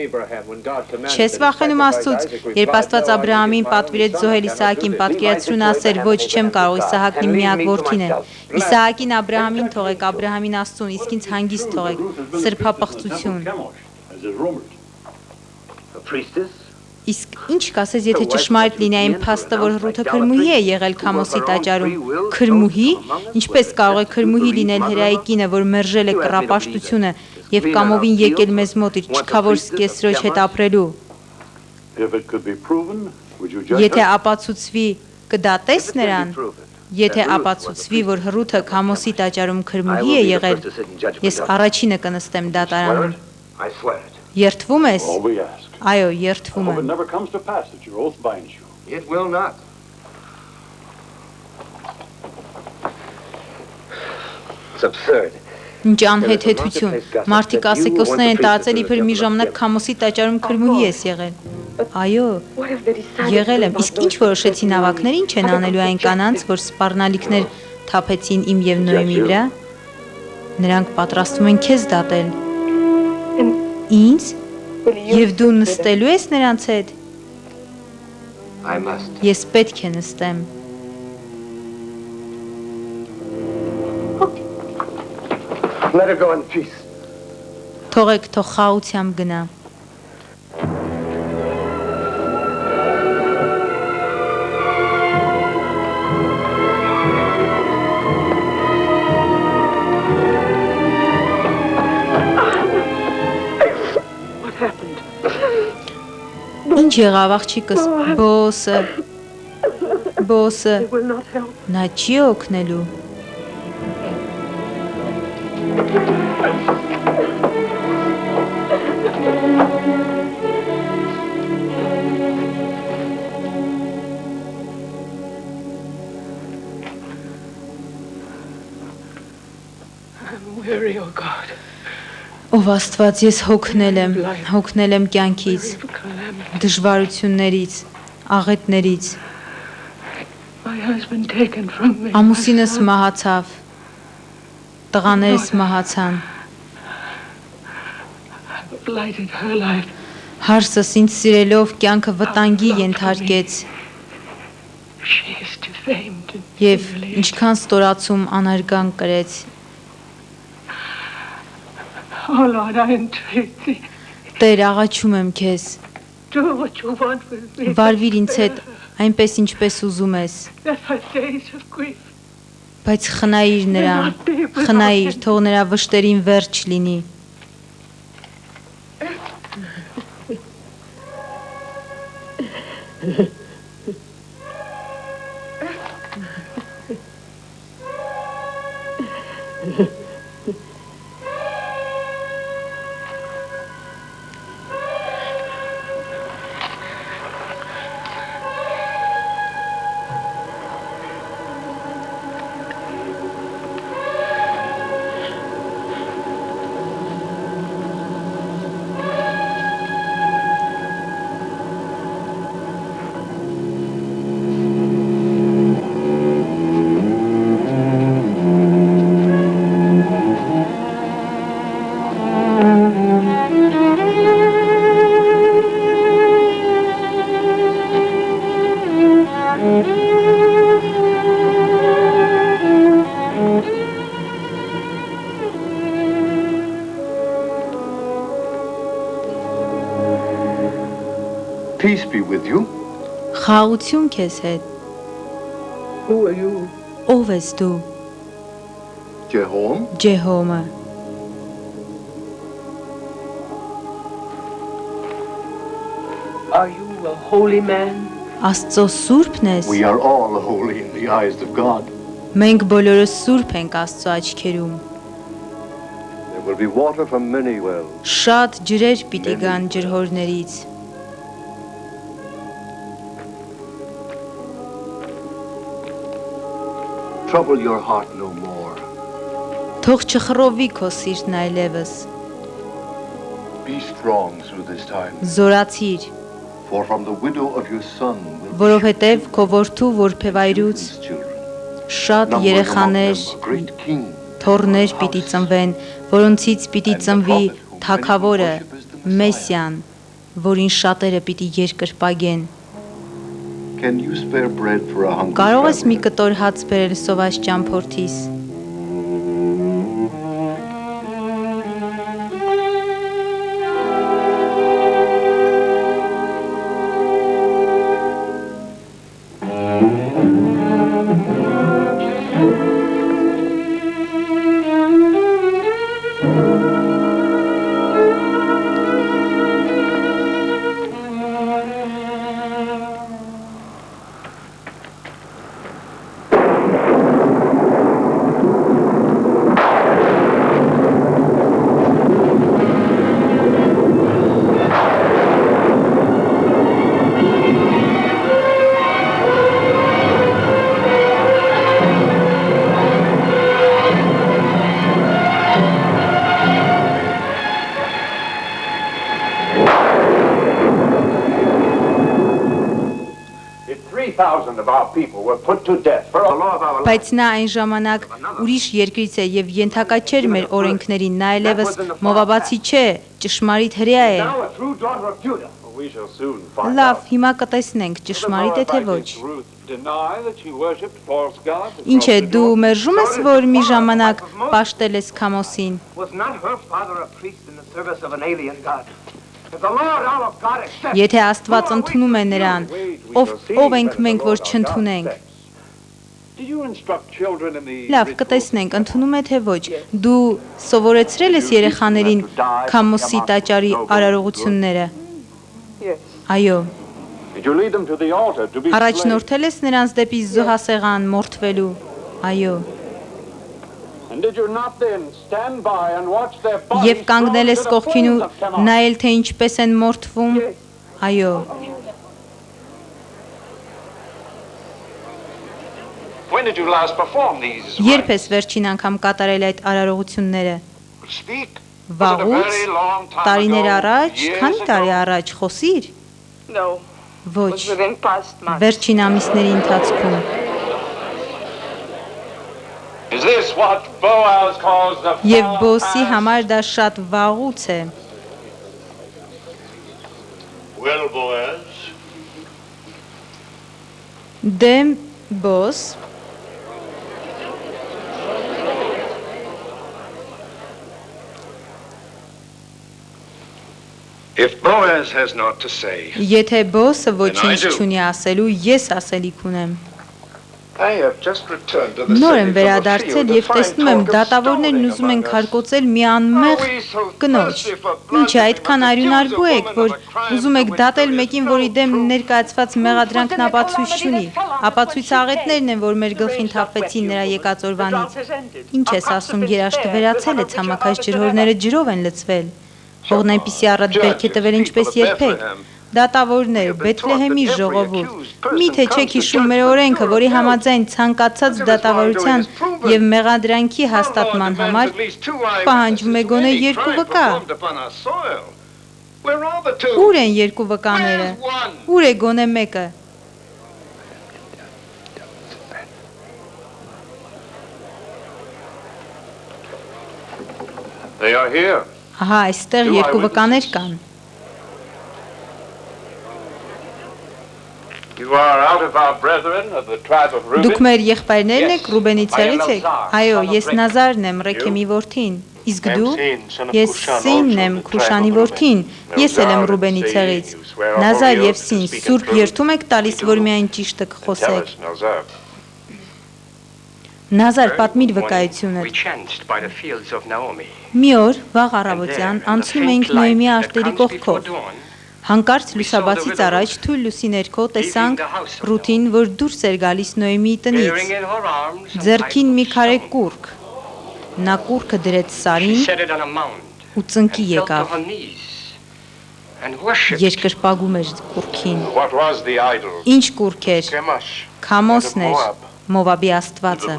Չես վախենում Աստծուց, երբ Աստված Աբրահամին պատվիրեց զոհել Իսահակին, պատկերացրու նա ասել, ոչ չեմ կարող, Իսահակն իմ միակ որդին է։ Իսահակին Աբրահամին թողեք, Աբրահամին Աստծուն, իսկ ինձ հանգիստ թողեք։ Սրբապղծություն։ as is rumored. A priestess? Իսկ ինչ կասես, եթե ճշմարիտ լինի այն փաստը, որ Ռութը քրմուհի է եղել Քամոսի տաճարում։ Քրմուհի, ինչպես կարող է քրմուհի լինել Հերայի կինը, որ մերժել է կռապաշտությունը եւ կամովին եկել մեզ մոտ իր չքավոր սկեսրոջ հետ ապրելու։ If it could be proven, would you judge Եթե her? ապացուցվի, կդատես նրան։ Եթե ապացուցվի, որ Ռութը Քամոսի տաճարում քրմուհի է եղել, ես առաջինը կնստեմ դատարանում։ I swear it. Երթվում ես։ All we ask. Այո, I երթվում hope it եմ։ never comes to pass that your oath binds you. It will not. It's absurd. Ինչ անհեթեթություն։ Մարդիկ ասեկոսներ են տարածել իբր մի ժամանակ Քամոսի տաճարում քրմուհի ես եղել։ Այո, What if they decided եղել եմ։ Իսկ ինչ որոշեցին ավակներ, ինչ են անելու այն կանանց, որ սպառնալիքներ թափեցին իմ եւ Նոյմի վրա։ Նրանք պատրաստվում են քեզ դատել։ Ինձ։ Եվ դու նստելու ես նրանց հետ։ I must. Ես պետք է նստեմ։ Let her go in peace. Թողեք թող խաղությամբ գնա։ Ինչ եղավ աղջիկս, բոսը, նա չի օգնելու։ Ով Աստված, ես հոգնել եմ կյանքից, դժվարություններից, աղետներից։ Ամուսինս մահացավ, տղաներս մահացան։ Հարսս ինձ սիրելով կյանքը վտանգի ենթարկեց։ Եվ ինչքան ստորացում անարգան կրեց։ Տեր, աղաչում եմ քեզ, վարվիր ինձ հետ այնպես ինչպես ուզում ես, բայց խնայիր նրան, խնայիր, թող նրա վշտերին վերջ լինի։ Peace be with you. Խաղաղություն քեզ հետ։ Who are you? Ով ես դու։ Jehom. Ջեհոմը։ Are you a holy man? Աստծո սուրբն ես։ We are all holy in the eyes of God. Մենք բոլորս սուրբ ենք Աստծո աչքերում։ There will be water from many wells. Շատ ջրեր պիտի գան ջրհորներից։ Trouble your heart no more. Թող չխռովի քո սիրտն այլևս։ Be strong through this time. Զորացիր, For from the widow of your son will որովհետև քո որդու որբևայրուց շատ երեխաներ, թոռներ պիտի ծնվեն, որոնցից պիտի ծնվի թագավորը, Մեսիան, որին շատերը պիտի երկրպագեն։ Can you spare bread for a hungry Կարող ես family? մի կտոր հաց բերել սոված ճամփորդիս։ Բայց նա այն ժամանակ ուրիշ երկրից է եւ ենթակա չէր մեր օրենքներին, նա այլևս մովաբացի չէ, ճշմարիտ հրեա է։ Լավ, հիմա կտեսնենք, ճշմարիտ է թե ոչ։ Ինչ է, դու մերժում ես, որ մի ժամանակ պաշտել ես Քամոսին։ Եթե Աստված ընդունում է նրան, ով ենք մենք, որ չընդունենք։ Լավ, կտեսնենք, ընդունում է թե ոչ։ Դու սովորեցրել ես երեխաներին Քամոսի տաճարի արարողությունները։ Այո։ Առաջնորդել ես նրանց դեպի զոհասեղան մորթվելու։ Այո։ Եվ կանգնել ես կողքին ու նայել, թե ինչպես են մորթվում։ Այո։ Երբ ես վերջին անգամ կատարել այդ արարողությունները։ Վաղուց, տարիներ առաջ, քանի տարի առաջ, խոսիր։ Ոչ, վերջին ամիսների ընթացքում։ Եվ Բոսի համար դա շատ վաղուց է։ Դե Բոս։ Եթե Բոսը ոչինչ չունի ասելու, ես ասելիք ունեմ։ Նոր եմ վերադարձել և տեսնում եմ դատավորներն ուզում են քարկոծել մի անմեղ կնոջ։ Ինչ է, այդքան արյունարբու եք, որ ուզում եք դատել մեկին, որի դեմ ներկայացված մեղադրանքն ապացույց չունի։ Ապացույցաղետներն են, որ մեր գլխին թափվեցին նրա եկած օրվանից։ Ինչ ես ասում, երաշտը վերացել է, ցամաքած ջրհորները ջրով են լցվել։ Հողն այնպիսի առատ բերք է տվել, ինչպես երբեք։ Դատավորներ, Բեթլեհեմի ժողովուրդ, միթե չեք հիշում մեր օրենքը, որի համաձայն ցանկացած դատավորության և մեղադրանքի հաստատման համար պահանջվում է գոնե 2 վկա։ Ուր են 2 վկաները։ Ուր է գոնե մեկը։ Ահա, այստեղ 2 վկաներ կան։ Դուք մեր եղբայրներն եք, Ռուբենի ցեղից եք։ Այո, ես Նազարն եմ, Ռեքեմի որդին։ Իսկ դու։ Ես Սինն եմ, Քուշանի որդին։ Ես էլ եմ Ռուբենի ցեղից։ Նազար և Սին, սուրբ երդում եք տալիս, որ միայն ճիշտը կխոսեք։ Նազար, պատմիր վկայությունդ։ Մի օր, վաղ առավոտյան, անցնում էինք Նոյեմի արտերի կողքով։ Հանկարծ լուսաբացից առաջ թույլ լուսի ներքո տեսանք Ռութին, որ դուրս էր գալիս Նոյեմի տնից։ Ձեռքին մի քարե կուռք։ Նա կուռքը դրեց սարին ու ծնկի եկավ։ Երկրպագում էր կուռքին։ Ինչ կուռք էր։ Քամոսն էր, Մովաբի աստվածը։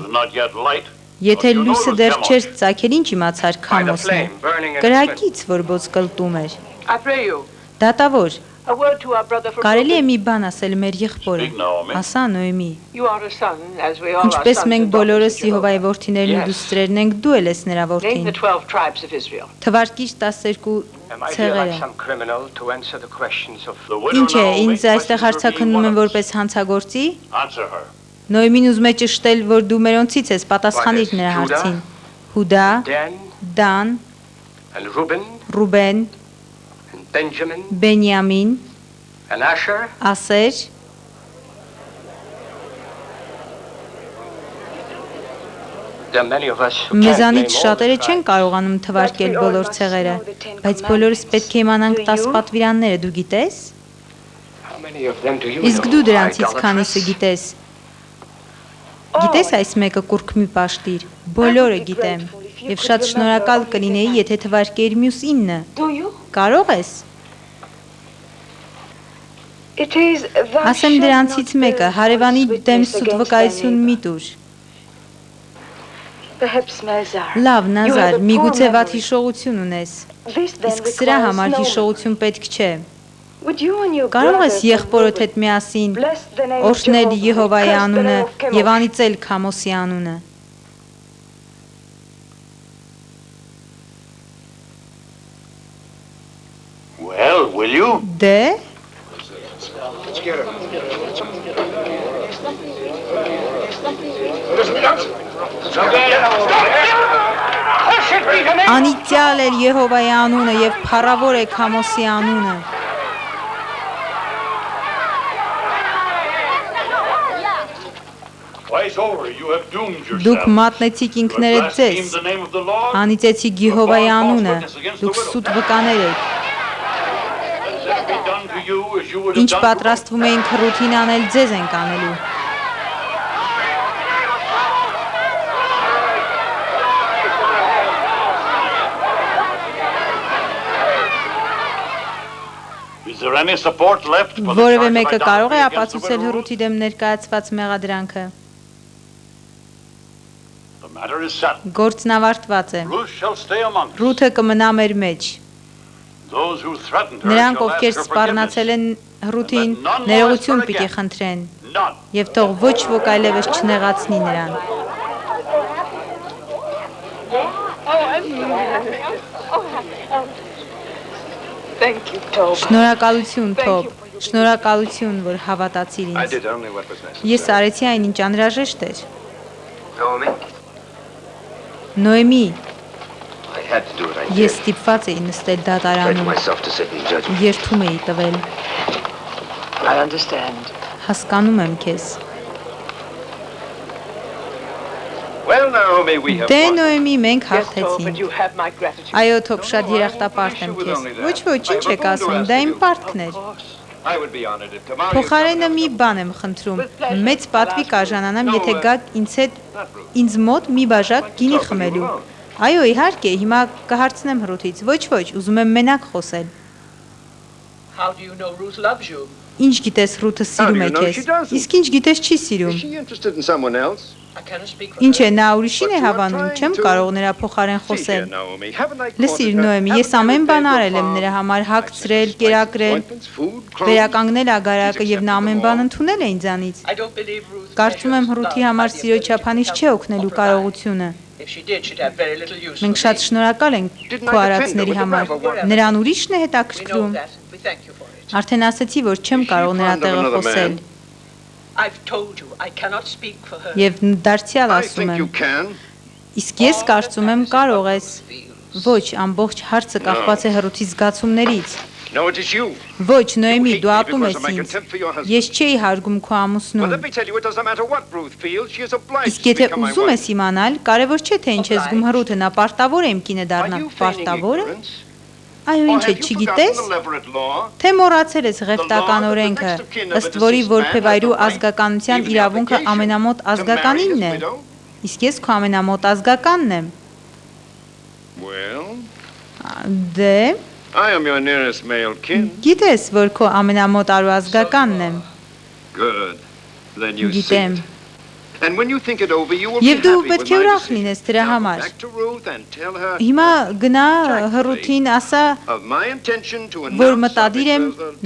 Եթե լույսը դեռ չէր ծագել, ինչ իմացար Քամոսն է։ Կրակից, որ ոսկլտում էր։ Դատավոր, կարելի է մի բան ասել մեր եղբորը, ասա Նոյեմի։ Ինչպես մենք բոլորս Եհովայի որդիներն ու դուստրերն ենք, դու էլ ես նրա որդին։ Թվարկիր 12 ցեղերը։ Ինչ է, ինձ այստեղ հարցաքննում են որպես հանցագործի։ Նոյեմին ուզում է ճշտել, որ դու մերոնցից ես, պատասխանիր նրա հարցին։ Հուդա, Դան, Ռուբեն, Բենյամին, Ասեր, Մեզանից շատերը չեն կարողանում թվարկել բոլոր ցեղերը, բայց բոլորս պետք է իմանանք 10 պատվիրանները, դու գիտես։ Իսկ դու դրանցից քանիսը գիտես։ Գիտես այս մեկը կուռք մի պաշտիր, բոլորը գիտեմ, և շատ շնորհակալ կլինեի, եթե թվարկեիր մյուս 9։ Կարող ես։ Ասեմ դրանցից մեկը, հարևանի դեմ սուտ վկայություն մի տուր։ Լավ, Նազար, միգուցե վատ հիշողություն ունես, իսկ սրա համար հիշողություն պետք չէ։ Կարող ես եղբորդ հետ միասին օրհնել Եհովայի անունը և անիծել Քամոսի անունը։ Դե, Let's get her. Անիծյալ էր Եհովայի անունը եւ փառավոր է Քամոսի անունը։ Դուք մատնեցիք ինքներդ ձեզ, անիծեցիք Եհովայի անունը, դուք սուտ վկաներ եք։ Ինչ պատրաստվում էինք Ռութին անել, ձեզ ենք անելու։ Որևէ մեկը կարող է ապացուցել Ռութի դեմ ներկայացված մեղադրանքը։ Գործն ավարտված է։ Ռութը կմնա մեր մեջ։ Նրանք, ովքեր սպառնացել են Ռութին, ներողություն պիտի խնդրեն, եւ թող ոչ ոք այլևս չնեղացնի նրան։ Շնորհակալություն, Թոբ, շնորհակալություն, որ հավատացիր ինձ։ Ես արեցի այն, ինչ անհրաժեշտ էր։ Նոեմի, ես ստիպված էի նստել դատարանում, երդում էի տվել։ Հասկանում եմ քեզ։ Դե Նոեմի, մենք հաղթեցինք։ Այո, Թոբ, շատ երախտապարտ եմ քեզ։ Ոչ, ինչ եք ասում, դա իմ պարտքն էր։ Փոխարենը մի բան եմ խնդրում, մեծ պատվի կարժանանամ, եթե գաք ինձ մոտ մի բաժակ գինի խմելու։ Այո, իհարկե, հիմա կհարցնեմ Ռութից։ Ոչ, ուզում եմ մենակ խոսել։ Ինչ գիտես Ռութը սիրում է քեզ, իսկ ինչ գիտես չի սիրում։ Ինչ է, նա ուրիշին է հավանում, չեմ կարող նրա փոխարեն խոսել։ Լսիր, Նոեմի, ես ամեն բան արել եմ նրա համար, հագցրել, կերակրել, վերականգնել ագարակը եւ նա ամեն բան ընդունել է ինձանից։ Կարծում եմ Ռութի համար սիրո չափանիշ չէ օգնելու կարողությունը։ Մենք շատ շնորհակալ ենք քո արածների համար։ Նրան ուրիշն է հետաքրքրում։ Արդեն ասացի, որ չեմ կարող նրա տեղը խոսել։ Եվ դարձյալ ասում եմ, իսկ ես կարծում եմ կարող ես։ Ոչ, ամբողջ հարցը կախված է Ռութի զգացումներից։ Ոչ, Նոեմի, դու ատում ես ինձ։ Ես չէի հարգում քո ամուսնուն։ Իսկ եթե ուզում ես իմանալ, կարևոր չէ թե ինչ է զգում Ռութը, նա պարտավոր է իմ կինը դառնալ։ Պարտավոր է։ Այո, ինչ է, չգիտես։ Թե մոռացել ես ղևտական օրենքը, ըստ որի որբևայրու ազգականության իրավունքը ամենամոտ ազգականինն է։ Իսկ ես քո ամենամոտ ազգականն եմ։ Դե։ Գիտես, որ քո ամենամոտ արուազգականն եմ։ Գիտեմ։ Եվ դու պետք է ուրախ լինես դրա համար։ Հիմա գնա Ռութին ասա, որ մտադիր եմ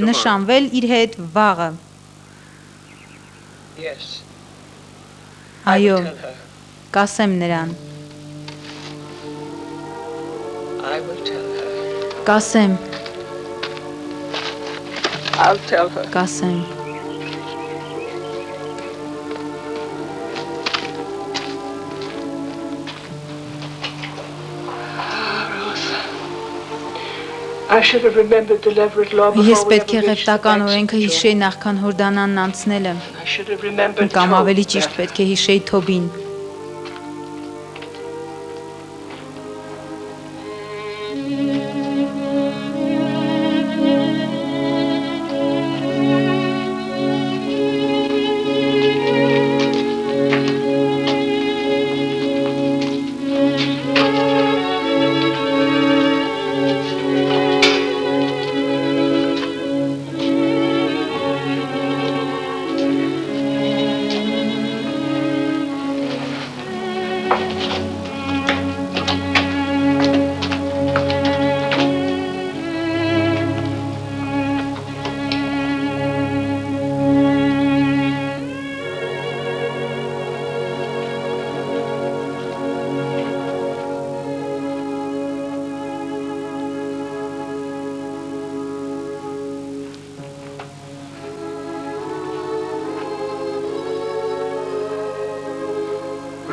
նշանվել իր հետ վաղը։ Այո, կասեմ նրան։ Կասեմ։ Կասեմ։ Ես պետք է ղևտական օրենքը հիշեի նախքան Հորդանանն անցնելը, կամ ավելի ճիշտ պետք է հիշեի Թոբին։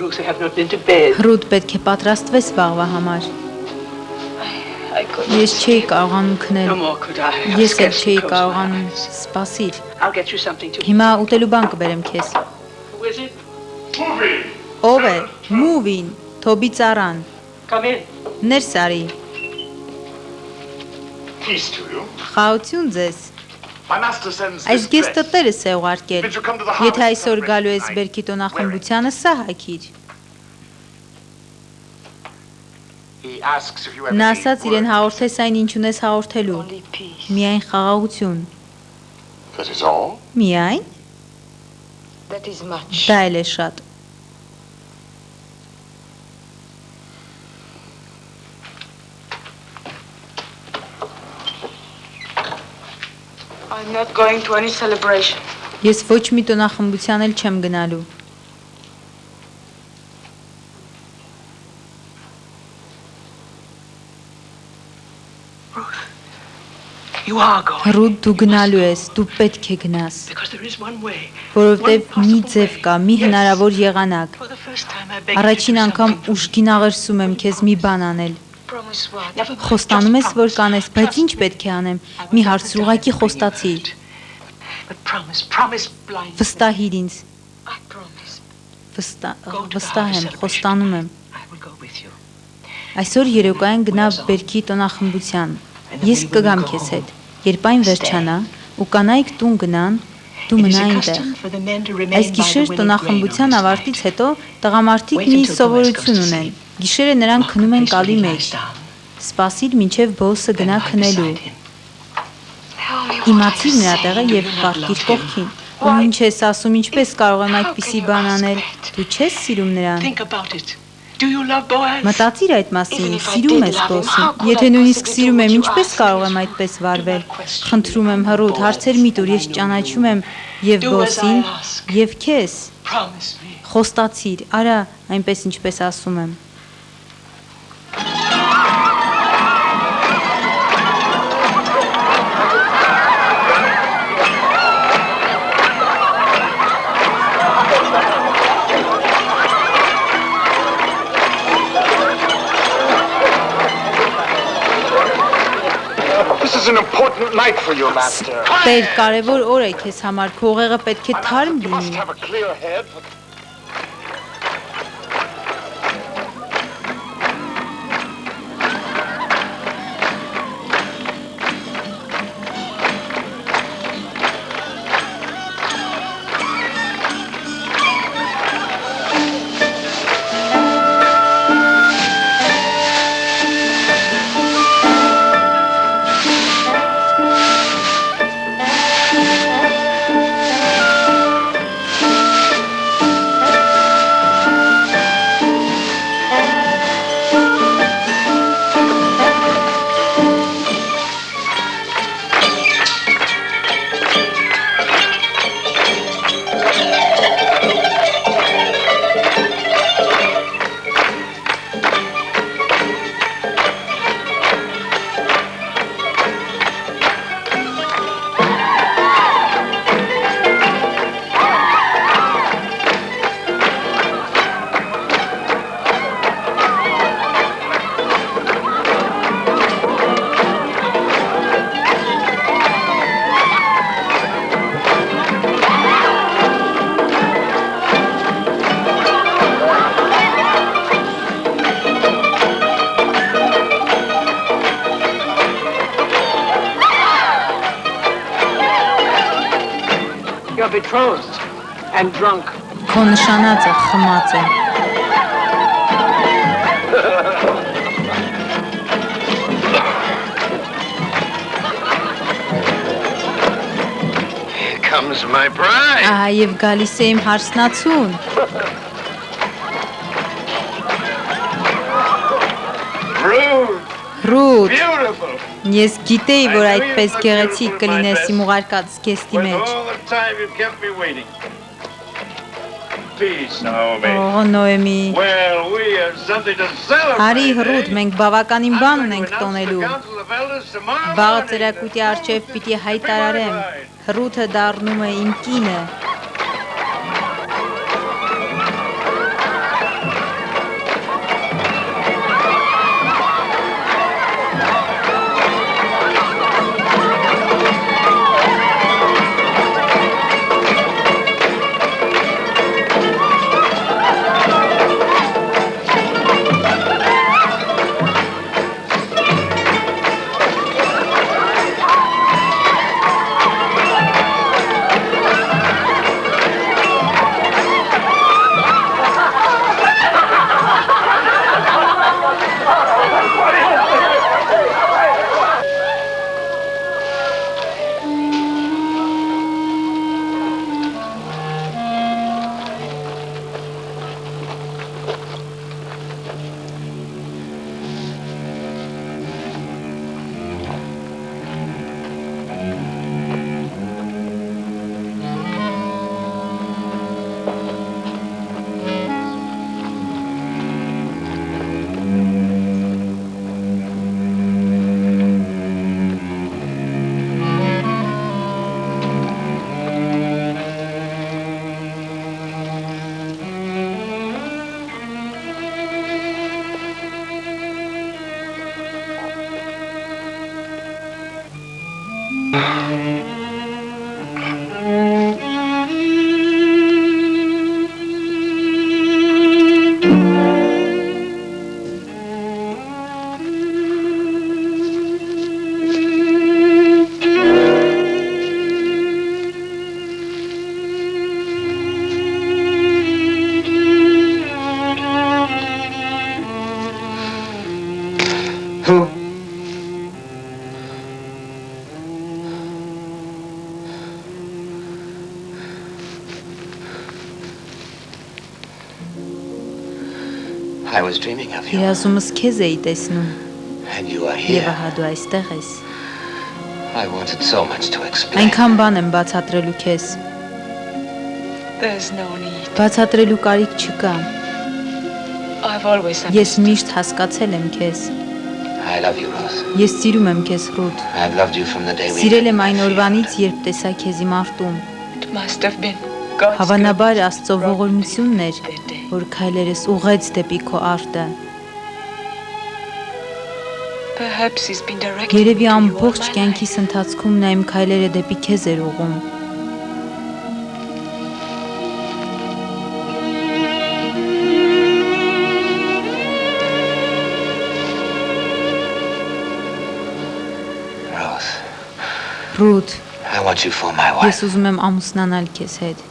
Ruth, I have not been to bed. Ռութ, պետք է պատրաստվես վաղվա համար։ I couldn't. Ես չէի կարողանում քնել։ No more could I. I've Ես էլ scarcely չէի closed my կարողանում eyes. սպասիր։ I'll get you something to eat. Հիմա ուտելու բան կբերեմ քեզ։ Who is it? Ով է։ Մուվին, Թոբի ծառան։ Come in. Ներս արի։ Peace to you. Խաղություն ձեզ։ My master sends Այս this dress. գեստտերս է ուղարկել։ Did you come to the Եթե harvest այսօր celebration գալու ես tonight? Բերքի տոնախմբությանը, սա հագիր։ He asks if you have Նա any ասաց իրեն word. հաղորդես այն, ինչ ունես հաղորդելու։ Only peace. Միայն խաղաղություն։ That is all. Միայն։ That is much. Դա էլ է շատ։ I'm not going to any celebration. Ես ոչ մի տոնախմբության էլ չեմ գնալու։ You are going. Ռութ, դու գնալու ես, դու պետք է գնաս, Because there is one way. որովհետև մի ձև կա, մի հնարավոր եղանակ։ For the first time I beg you to Առաջին do անգամ something. ուժգին աղերսում եմ քեզ մի բան անել։ Promise what? Never mind. Խոստանում ես, Just որ promise. կանես, բայց Trust ինչ me. պետք է անեմ։ I will Մի not հարցր pretend ուղղակի to be խոստացիր։ hurt. But promise blindly. Վստահիր ինձ։ I promise. Վստահ եմ, խոստանում եմ։ I will go with you. Այսօր երեկոյան գնա Բերքի տոնախմբության։ Ես կգամ քեզ հետ։ Երբ այն վերջանա ու կանայք տուն գնան, դու It is մնա a այնտեղ։ custom for the men to remain Այս by the գիշեր winning տոնախմբության grain on this ավարտից night. հետո տղամարդիկ Wait մի until Boaz սովորություն goes to ունեն։ sleep. Գիշերը նրանք Walk քնում են peacefully կալի lies մեջ։ down. Սպասիր մինչև բոսը գնա Then lie քնելու։ beside him. Իմացիր նրա տեղը եւ վարկիր կողքին։ Ու ինչ ես ասում, ինչպես կարող եմ այդպիսի բան անել։ Դու չես սիրում նրան։ Think about it. Do you love Boaz? Մտածիր այդ մասին, Even if I սիրում did ես love him, բոսին։ how could Եթե I նույնիսկ possibly սիրում do եմ, what you ինչպես ask կարող me? եմ այդպես Do վարվել։ not question Խնդրում եմ me, հռոտ, Boaz, հարցեր մի տուր, and I ես know ճանաչում եմ you. եւ Do as բոսին, I ask. եւ քեզ։ Promise me. Խոստացիր, արա, այնպես ինչպես ասում եմ։ This is an important night for you, master. Տեր, կարևոր օր է քեզ համար, քո ուղեղը պետք է թարմ You must լինի։ have a clear head. You're betrothed and drunk. Քո նշանածը խմած է։ Here comes my bride. Ահա եւ գալիս է իմ հարսնացուն։ Ruth, Ռութ, beautiful. ես գիտեի, որ այդպես գեղեցիկ կլինես իմ ուղարկած գեստի With մեջ։ all the time you kept me waiting. Peace, Naomi. Օ, Նոեմի։ Well, we have something to celebrate. Հարի Ռութ, մենք բավականին I'm բան going to ունենք announce տոնելու։ the Council of Elders tomorrow Վաղը morning. ծերակույտի արջև պիտի հայտարարեմ։ Ռութը դառնում է իմ կինը։ I was dreaming of you. Երազումս քեզ էի տեսնում։ And you are Եվ here. ահա դու այստեղ ես։ I wanted so much to explain. Այնքան բան եմ բացատրելու քեզ։ There's no need. Բացատրելու կարիք չկա։ I've always Ես միշտ հասկացել եմ քեզ։ I love you, Ruth. Ես սիրում եմ քեզ, Ռութ։ I've loved you from the day we Սիրել եմ այն օրվանից, երբ տեսա քեզ իմ արտում։ It must have been God's Հավանաբար Աստծո ողորմությունն էր, որ քայլերս ուղղեց դեպի քո արտը։ Perhaps he's been directing Երևի me to you all ամբողջ my կյանքիս ընթացքում նա իմ քայլերը դեպի քեզ էր ուղղում։ Ruth. Ռութ, I want you for my wife. ես ուզում եմ ամուսնանալ քեզ հետ,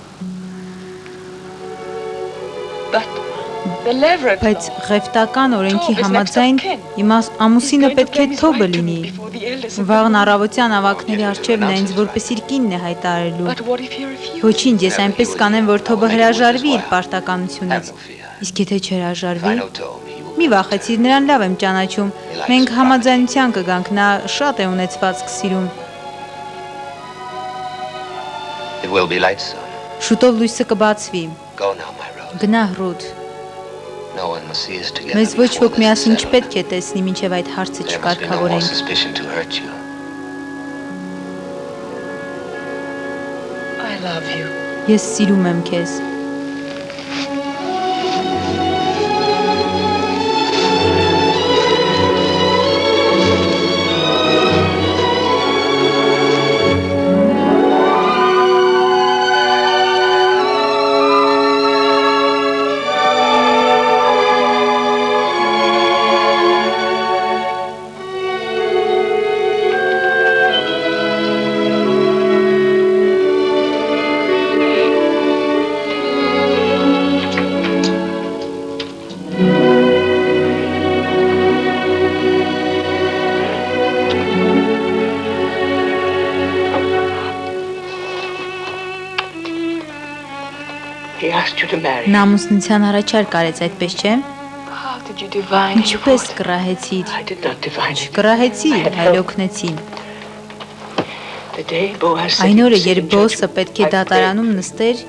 The leverage բայց ղևտական օրենքի համաձայն իմ ամուսինը պետք է Թոբը լինի։ Վաղն առավոտյան ավակների առջև նա ինձ որպես իր կինն է հայտարարելու։ But what if he refuses? Ոչինչ, ես այնպես կանեմ, որ Թոբը հրաժարվի իր պարտականությունից։ Իսկ եթե չհրաժարվի, մի վախեցիր, նրան լավ եմ ճանաչում։ Մենք համաձայնության կգանք, նա շատ է ունեցվածք սիրում։ It will be light soon. Շուտով լույսը կբացվի։ Go now, my Rose. Գնա, Ռութ։ No one must see us together. Մեզ ոչ before ոք this is միասին settled. չպետք է տեսնի, մինչև այդ հարցը There must be no more չկարգավորենք։ suspicion to hurt you. I love you. Ես սիրում եմ քեզ։ He asked you to marry. Նա ամուսնության առաջարկ արեց, այդպես չէ։ How did you divine his Ինչպես voice? կռահեցիր։ I did not divine it. Կռահեցի, այլ օգնեցի։ The day Boaz said Այն he օրը, would sit երբ in Բոսը judgment, պետք է I prayed. դատարանում նստեր,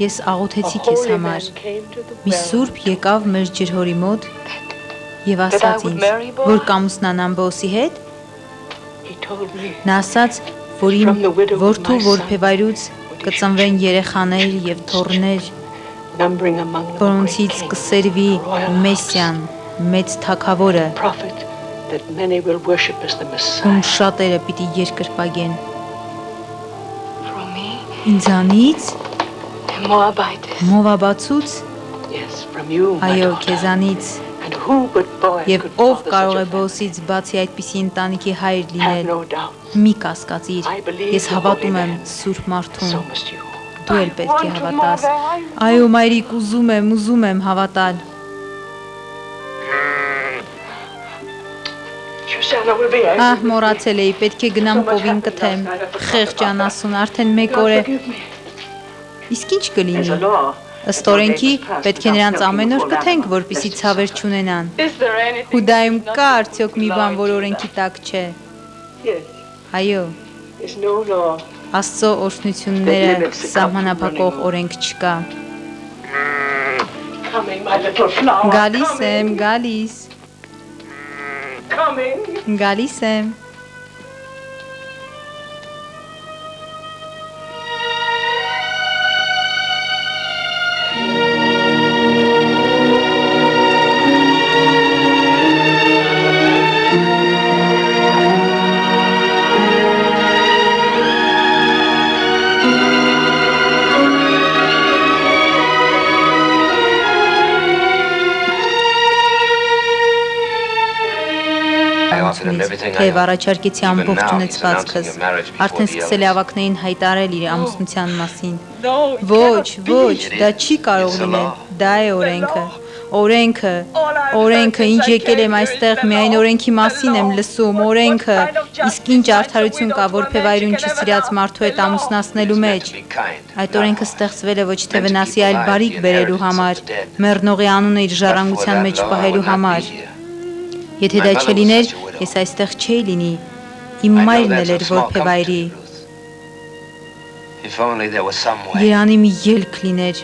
ես աղոթեցի A քեզ holy համար։ man came to the Մի well. սուրբ եկավ մեր ջրհորի մոտ եւ That I ասաց would ինձ, marry Boaz? որ կամուսնանամ Բոսի հետ։ He told me Նա ասաց, որ իմ From the widow of որդու my son որբևայրուց կծնվեն երեխաներ եւ թոռներ, numbering among them a որոնցից great king, կսերվի royal Մեսիան, մեծ թագավորը, prophet that many will worship as the ում Messiah. շատերը պիտի երկրպագեն։ From me, Ինձանից, the Moabitess. Մովաբացուց, Yes, from you, my այո, daughter. քեզանից, And who but Boaz եւ could ով father կարող such է a family? Բոսից բացի այդպիսի ընտանիքի հայր Have լինել։ no doubt. Մի կասկածիր, I believe ես the հավատում holy եմ man. Սուրբ Մարդուն, So must you. դու էլ պետք է հավատաս։ Այո, մայրիկ, ուզում եմ հավատալ։ Susanna will be angry. Ահ, մոռացել էի, պետք է գնամ կովին կթեմ։ Խեղճ անասուն, արդեն 1 օր է։ Forgive me. Իսկ ինչ There's կլինի։ a law. Ըստ օրենքի պետք է նրանց ամեն օր կթենք, որպեսզի ցավեր չունենան։ Is there anything? Հուդայում կա արդյոք մի բան, որ օրենքի տակ չէ։ Yes, Այո, there's no law. Աստծո օրհնությունները սահմանափակող օրենք չկա։ Coming, my little flower. Գալիս եմ, գալիս, Coming. գալիս եմ։ Թեև առաջարկեցի ամբողջ ունեցվածքս, արդեն սկսել է ավակներին հայտարել իր ամուսնության մասին։ Ոչ, ոչ, դա չի կարող լինել, դա է օրենքը։ օրենքը, ինչ եկել եմ այստեղ, միայն օրենքի մասին եմ լսում, օրենքը, իսկ ինչ արդարություն կա, որբևայրուն չսիրած մարդու հետ ամուսնացնելու մեջ։ Այդ օրենքը ստեղծվել է ոչ թե վնասի, այլ բարիք բերելու համար, մեռնողի անունը իր ժառանգության մեջ պահելու համար։ Եթե դա չլիներ, ես այստեղ չէի լինի, իմ մայրն էլ էր որբևայրի։ Երանի մի ելք լիներ,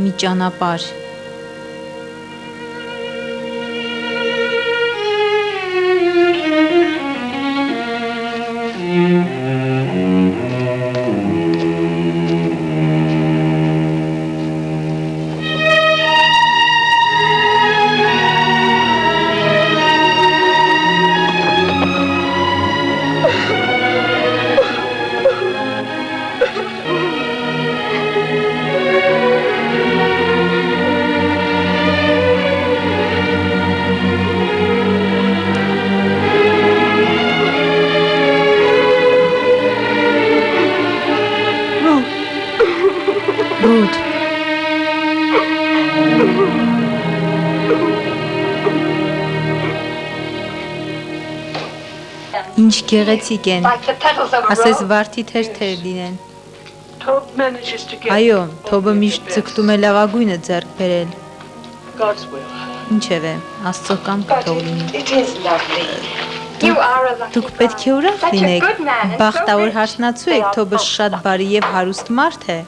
մի ճանապարհ։ Ինչ գեղեցիկ են, ասես վարդի թերթեր լինեն։ Այո, Թոբը միշտ ձգտում է լավագույնը ձեռք բերել։ Ինչևէ, Աստծո կամքը թող լինի։ Դուք պետք է ուրախ լինեք, բախտավոր հարսնացու եք, Թոբը շատ բարի եւ հարուստ մարդ է։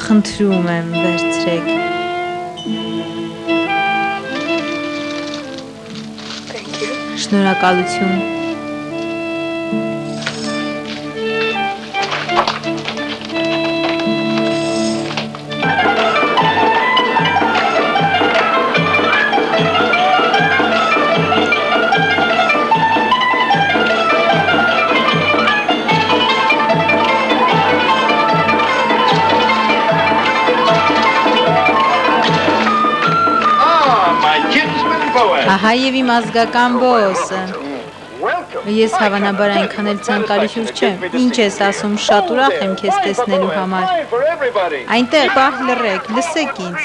Խնդրում եմ, վերցրեք։ Շնորհակալություն։ Ահա եւ իմ ազգական բոսը։ Ես հավանաբար այնքան էլ ցանկալի հյուր չեմ։ Ինչ ես ասում, շատ ուրախ եմ քեզ տեսնելու համար։ Այնտեղ պահ լռեք, լսեք ինձ։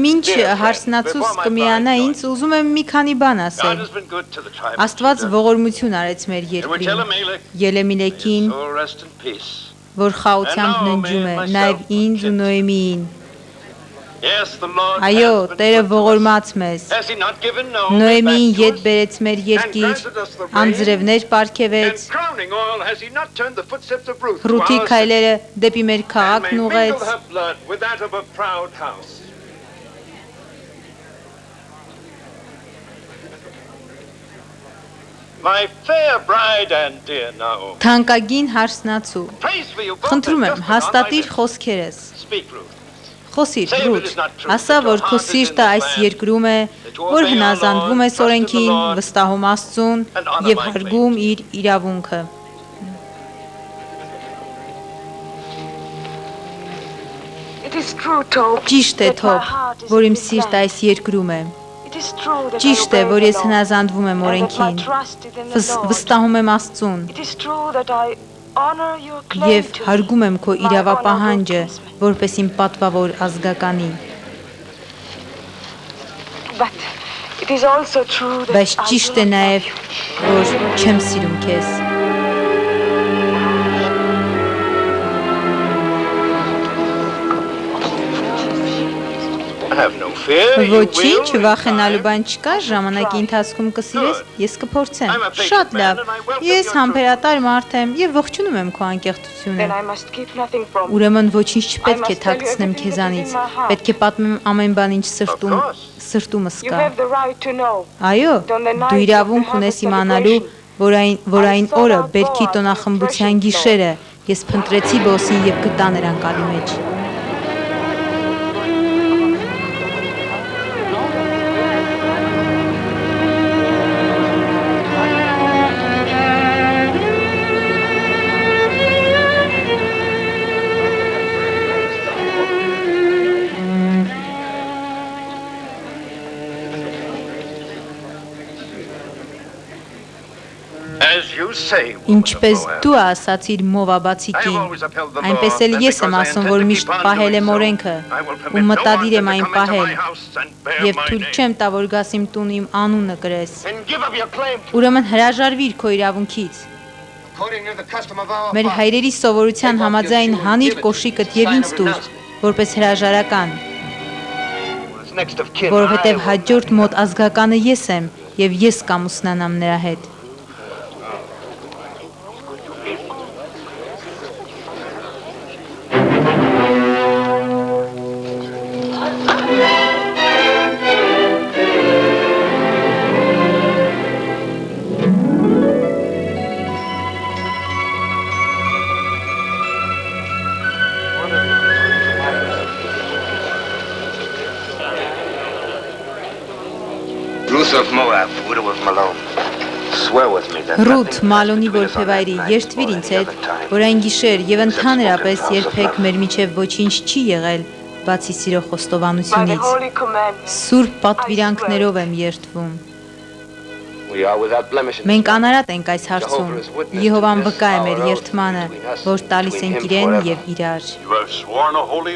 Մինչ հարսնացուս կմիանա ինձ, ուզում եմ մի քանի բան ասել։ Աստված ողորմություն արեց մեր երկրին, Ելեմիլեկին, որ խաղությամբ ննջում է, նաև ինձ ու Նոեմիին։ Այո, Տերը ողորմած մեզ։ Նոեմիին ետ բերեց մեր երկիր, անձրևներ պարգևեց, Ռութի քայլերը դեպի մեր քաղաքն ուղեց։ Թանկագին հարսնացու, խնդրում եմ, հաստատիր խոսքերս։ Խոսիր, Ռութ, ասա, որ քո սիրտը այս երկրում է, որ հնազանդվում ես օրենքին, վստահում Աստծուն և հարգում իր իրավունքը։ Ճիշտ է, Թոբ, որ իմ սիրտը այս երկրում է։ Ճիշտ է, որ ես հնազանդվում եմ օրենքին, վստահում եմ Աստծուն և հարգում եմ քո իրավապահանջը, որպես իմ պատվավոր ազգականի։ Բայց ճիշտ է նաև, որ չեմ սիրում քեզ։ Ոչինչ, վախենալու բան չկա, ժամանակի ընթացքում կսիրես, ես կփորձեմ։ Շատ լավ, ես համբերատար մարդ եմ և ողջունում եմ քո անկեղծությունը։ Ուրեմն ոչինչ չպետք է թաքցնեմ քեզանից, պետք է պատմեմ ամեն բան, ինչ սրտումս կա։ Այո, դու իրավունք ունես իմանալու, որ այն օրը բերքի տոնախմբության գիշերը ես փնտրեցի բոսին և գտա նրան կալի մեջ։ Ինչպես դու ասացիր Մովաբացիկին, այնպես էլ ես եմ ասում, որ միշտ պահել եմ օրենքը ու մտադիր եմ այն պահել և թույլ չեմ տա, որ գաս իմ տուն իմ անունը կրես։ Ուրեմն հրաժարվիր քո իրավունքից։ Մեր հայրերի սովորության համաձայն հանիր կոշիկդ և ինձ տուր, որպես հրաժարական, որովհետև հաջորդ մոտ ազգականը ես եմ և ես կամուսնանամ նրա հետ։ Ռութ Մալոնի որբևայրի, երդվիր ինձ հետ, որ այն գիշեր և ընդհանրապես երբեք մեր միջև ոչինչ չի եղել, բացի սիրո խոստովանությունից։ Սուրբ պատվիրանքներով եմ երդվում։ Մենք անարատ ենք այս հարցում, Եհովան վկա է մեր երդմանը, որ տալիս ենք իրեն և իրար։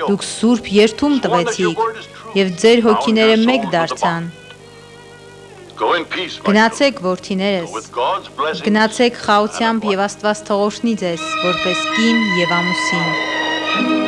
Դուք սուրբ երդում տվեցիք և ձեր հոգիները մեկ դարձան։ Գնացեք որդիներս, գնացեք խաղությամբ և Աստված թողորշնի ձեզ, որպես կին և ամուսին։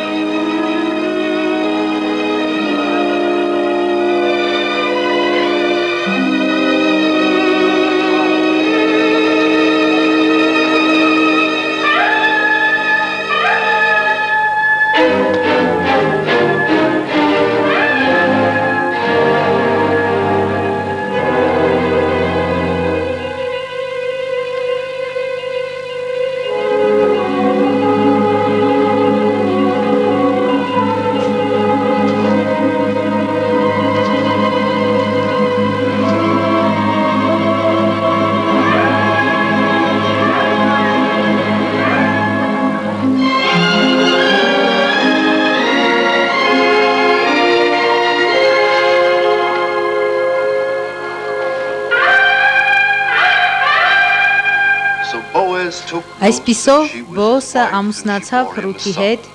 Այսպիսով Բոոսը ամուսնացավ Ռութի հետ,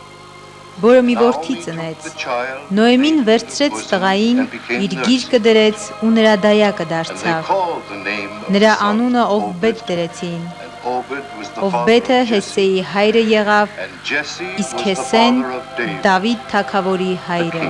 որը մի որդի ծնեց։ Նոեմին վերցրեց տղային, իր գիրկը դրեց ու նրա դայակը դարձավ։ Նրա անունը Օվբեդ դրեցին։ Օվբեդը Հեսեի հայրը եղավ, իսկ Հեսեն Դավիթ թագավորի հայրը։